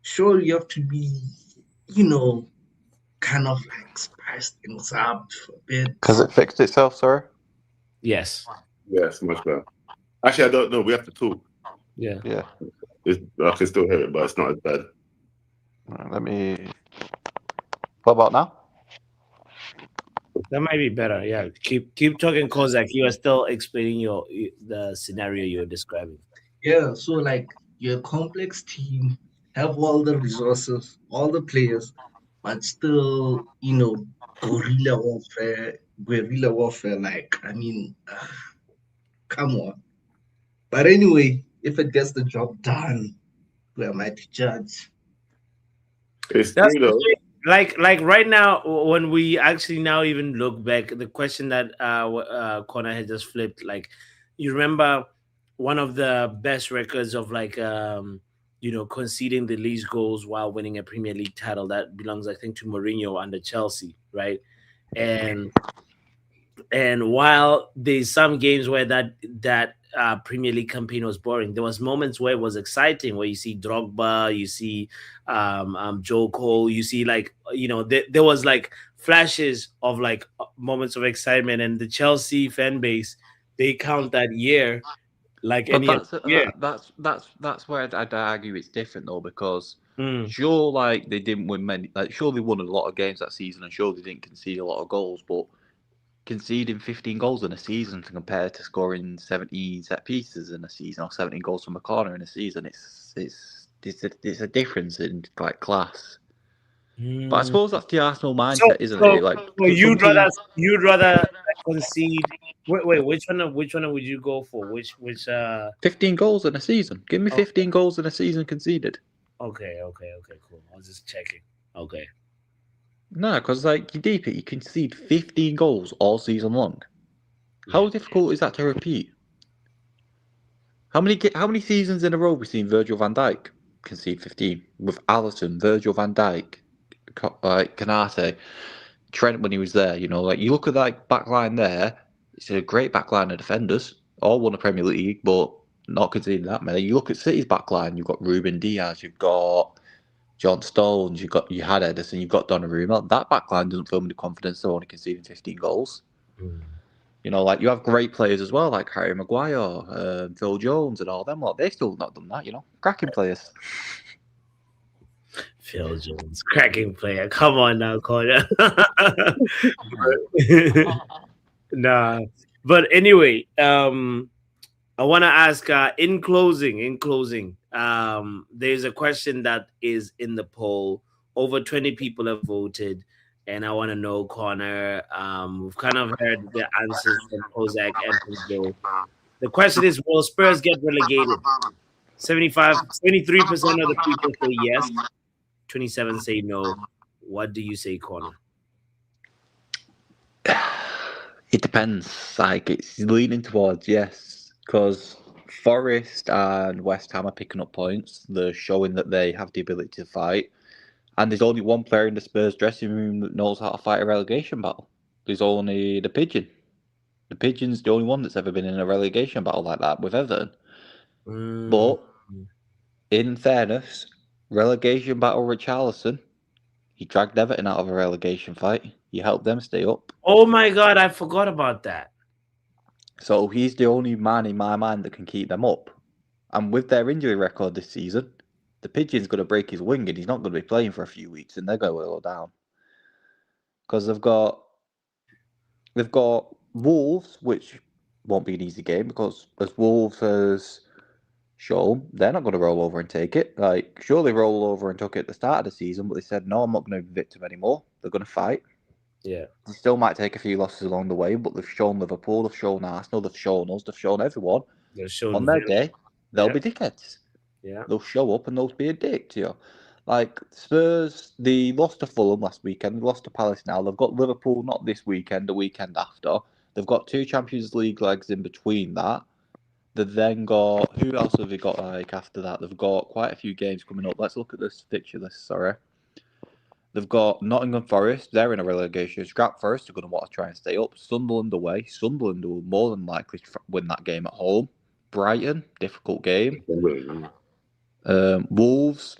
[SPEAKER 6] sure you have to be, kind of like spice things up a bit.
[SPEAKER 13] Has it fixed itself, sorry?
[SPEAKER 1] Yes.
[SPEAKER 7] Yes, much better. Actually, I don't know. We have to talk.
[SPEAKER 1] Yeah.
[SPEAKER 13] Yeah.
[SPEAKER 7] I can still hear it, but it's not as bad.
[SPEAKER 13] Right, let me. What about now?
[SPEAKER 1] That might be better. Yeah. Keep talking, Kozak. You are still explaining the scenario you're describing.
[SPEAKER 6] Yeah, so like you're a complex team, have all the resources, all the players, but still, guerrilla warfare. Like, I mean, come on. But anyway, if it gets the job done, who am I to judge?
[SPEAKER 7] It's
[SPEAKER 1] That's
[SPEAKER 7] true though.
[SPEAKER 1] like right now when we actually now even look back, the question that Connor had just flipped. Like, you remember one of the best records of like conceding the least goals while winning a Premier League title that belongs, I think, to Mourinho under Chelsea, right? And while there's some games where that Premier League campaign was boring, there was moments where it was exciting, where you see Drogba, you see Joe Cole, you see like there was like flashes of like moments of excitement, and the Chelsea fan base, they count that year like
[SPEAKER 13] But
[SPEAKER 1] any other year.
[SPEAKER 13] that's where I'd argue it's different though, because
[SPEAKER 1] Mm.
[SPEAKER 13] sure, like they didn't win many, like sure they won a lot of games that season, and sure they didn't concede a lot of goals, but conceding 15 goals in a season to compare to scoring 17 set pieces in a season or 17 goals from a corner in a season, it's a difference in like class. But I suppose that's the Arsenal mindset, isn't it? Like,
[SPEAKER 1] so you'd rather concede. Wait, which one would you go for? Which
[SPEAKER 13] 15 goals in a season. Give me 15 goals in a season conceded.
[SPEAKER 1] Okay, cool. I was just checking. Okay.
[SPEAKER 13] No, because like you deep it, you concede 15 goals all season long. How difficult is that to repeat? How many seasons in a row we've seen Virgil van Dijk concede 15 with Alisson, Virgil van Dijk, Kanate, Trent when he was there? Like you look at that back line there, it's a great back line of defenders, all won the Premier League, but not conceding that many. You look at City's back line, you've got Ruben Diaz, you've got John Stones, you had Edison, you've got Donnarumma. That back line doesn't fill me the confidence of only conceding 15 goals. Like you have great players as well, like Harry Maguire, Phil Jones, and all them. They've still not done that. Cracking players.
[SPEAKER 1] Phil Jones, cracking player. Come on now, Connor. Nah, but anyway, I want to ask. In closing, there's a question that is in the poll. Over 20 people have voted, and I want to know, Connor. We've kind of heard the answers from Kozak and from Joe. The question is, will Spurs get relegated? 73% of the people say yes. 27 say no. What do you say, Connor?
[SPEAKER 13] It depends. Like it's leaning towards yes, because Forest and West Ham are picking up points. They're showing that they have the ability to fight. And there's only one player in the Spurs dressing room that knows how to fight a relegation battle. There's only the Pigeon. The Pigeon's the only one that's ever been in a relegation battle like that with Everton. But in fairness, relegation battle with Richarlison, he dragged Everton out of a relegation fight. He helped them stay up.
[SPEAKER 1] Oh my God, I forgot about that.
[SPEAKER 13] So he's the only man in my mind that can keep them up. And with their injury record this season, the pigeon's going to break his wing and he's not going to be playing for a few weeks, and they're going to go down because they've got Wolves, which won't be an easy game because as Wolves has shown, they're not going to roll over and take it. Like, sure, they roll over and took it at the start of the season, but they said, no, I'm not going to be victim anymore. They're going to fight.
[SPEAKER 1] Yeah.
[SPEAKER 13] They still might take a few losses along the way, but they've shown Liverpool, they've shown Arsenal, they've shown us, they've shown everyone.
[SPEAKER 1] They've shown
[SPEAKER 13] on their
[SPEAKER 1] Villa.
[SPEAKER 13] day, they'll
[SPEAKER 1] Yeah.
[SPEAKER 13] be dickheads.
[SPEAKER 1] Yeah.
[SPEAKER 13] They'll show up and they'll be a dick to you. Like Spurs, they lost to Fulham last weekend, they lost to Palace now. They've got Liverpool not this weekend, the weekend after. They've got 2 Champions League legs in between that. They've then got, who else have they got like after that? They've got quite a few games coming up. Let's look at this fixture list, sorry. They've got Nottingham Forest, they're in a relegation scrap. Forest are going to want to try and stay up. Sunderland away. Sunderland will more than likely win that game at home. Brighton, difficult game. Wolves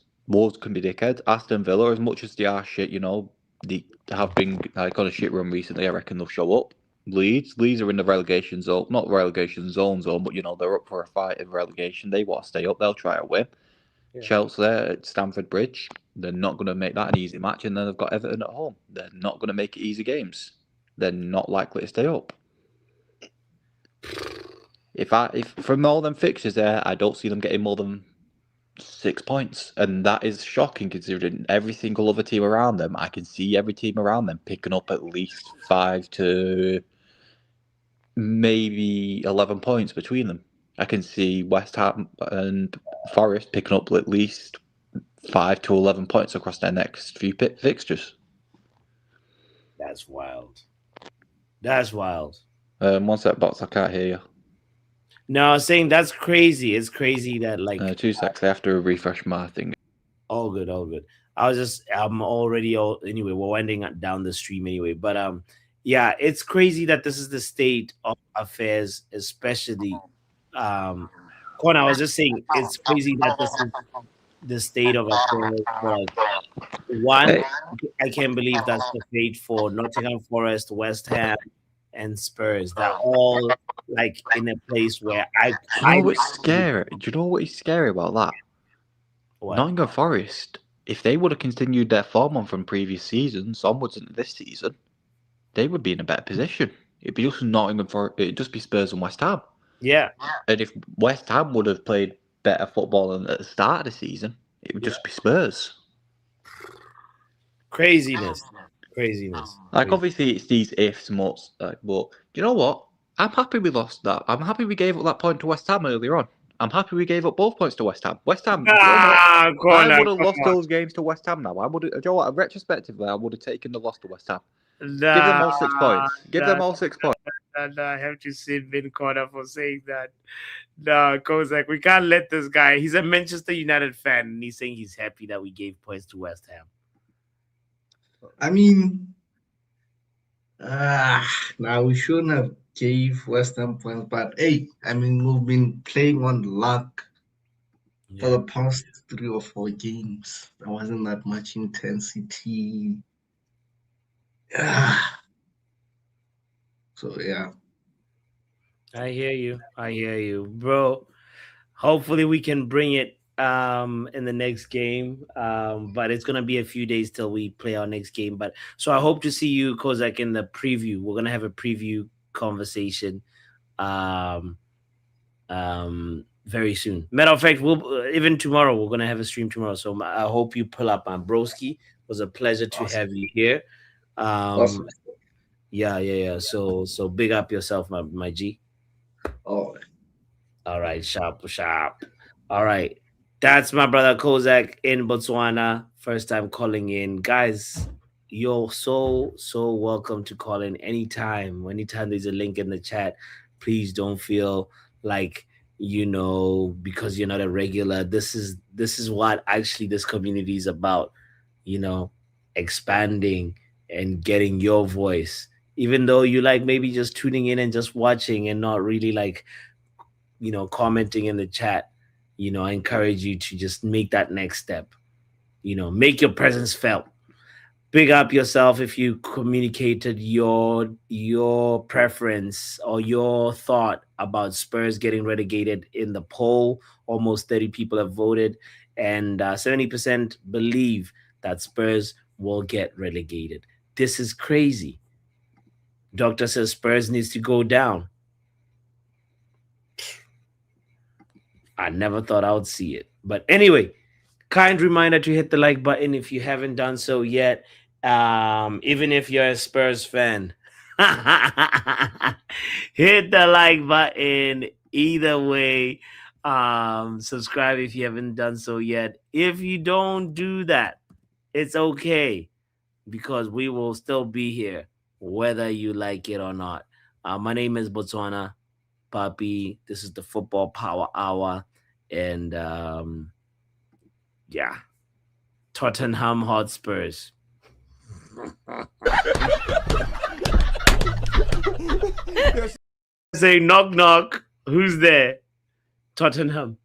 [SPEAKER 13] can be dickheads. Aston Villa, as much as they are shit, you know, they have been like on a shit run recently. I reckon they'll show up. Leeds are in the relegation zone, not relegation zone, but you know they're up for a fight in relegation. They want to stay up. They'll try to win. Yeah. Chelsea at Stamford Bridge, they're not going to make that an easy match, and then they've got Everton at home. They're not going to make it easy games. They're not likely to stay up. If from all them fixtures there, I don't see them getting more than 6 points, and that is shocking considering every single other team around them. I can see every team around them picking up at least 5 to maybe 11 points between them. I can see West Ham and Forest picking up at least 5 to 11 points across their next few fixtures.
[SPEAKER 1] That's wild. That's wild.
[SPEAKER 13] One sec, box. I can't hear you.
[SPEAKER 1] No, I was saying that's crazy. It's crazy that like
[SPEAKER 13] 2 seconds. I have to refresh my thing.
[SPEAKER 1] All good. I'm already anyway. We're winding down the stream anyway, but yeah, it's crazy that this is the state of affairs, especially. Con, I was just saying it's crazy that this is the state of affairs. Like, one, I can't believe that's the fate for Nottingham Forest, West Ham, and Spurs. They're all like in a place where
[SPEAKER 13] Do you know what's scary? Do you know what is scary about that? What? Nottingham Forest, if they would have continued their form on from previous seasons onwards into this season, they would be in a better position. It'd be just Nottingham Forest. It'd just be Spurs and West Ham.
[SPEAKER 1] Yeah.
[SPEAKER 13] And if West Ham would have played better football at the start of the season, it would just be Spurs.
[SPEAKER 1] Craziness.
[SPEAKER 13] Like, obviously, it's these ifs, much, like, but do you know what? I'm happy we lost that. I'm happy we gave up that point to West Ham earlier on. I'm happy we gave up both points to West Ham. I would have lost those games to West Ham now. Do you know what? Retrospectively, I would have taken the loss to West Ham. Give them all 6 points. Give them all 6 points.
[SPEAKER 1] I have to sit in corner for saying that. No, Kozak, we can't let this guy. He's a Manchester United fan, and he's saying he's happy that we gave points to West Ham.
[SPEAKER 6] I mean, now we shouldn't have gave West Ham points, but hey, I mean, we've been playing on luck for the past 3 or 4 games. There wasn't that much intensity. So yeah.
[SPEAKER 1] I hear you, bro. Hopefully we can bring it in the next game. But it's gonna be a few days till we play our next game. But so I hope to see you, Kozak, in the preview. We're gonna have a preview conversation very soon. Matter of fact, we'll even tomorrow we're gonna have a stream tomorrow. So I hope you pull up, my broski. It was a pleasure to have you here.
[SPEAKER 6] Awesome.
[SPEAKER 1] Yeah. So big up yourself, my G.
[SPEAKER 6] All
[SPEAKER 1] right, sharp. All right, that's my brother Kozak in Botswana. First time calling in, guys. You're so welcome to call in anytime. Anytime there's a link in the chat, please don't feel like because you're not a regular. This is what actually this community is about. Expanding and getting your voice, even though you like maybe just tuning in and just watching and not really like commenting in the chat. I encourage you to just make that next step. Make your presence felt. Big up yourself if you communicated your preference or your thought about Spurs getting relegated in the poll. Almost 30 people have voted, and 70% believe that Spurs will get relegated. This is crazy. Doctor says Spurs needs to go down. I never thought I would see it. But anyway, kind reminder to hit the like button if you haven't done so yet. Even if you're a Spurs fan, hit the like button. Either way, subscribe if you haven't done so yet. If you don't do that, it's okay, because we will still be here whether you like it or not. My name is Botswana Papi. This is the Football Power Hour, and yeah, Tottenham Hotspurs. Say knock knock. Who's there? Tottenham.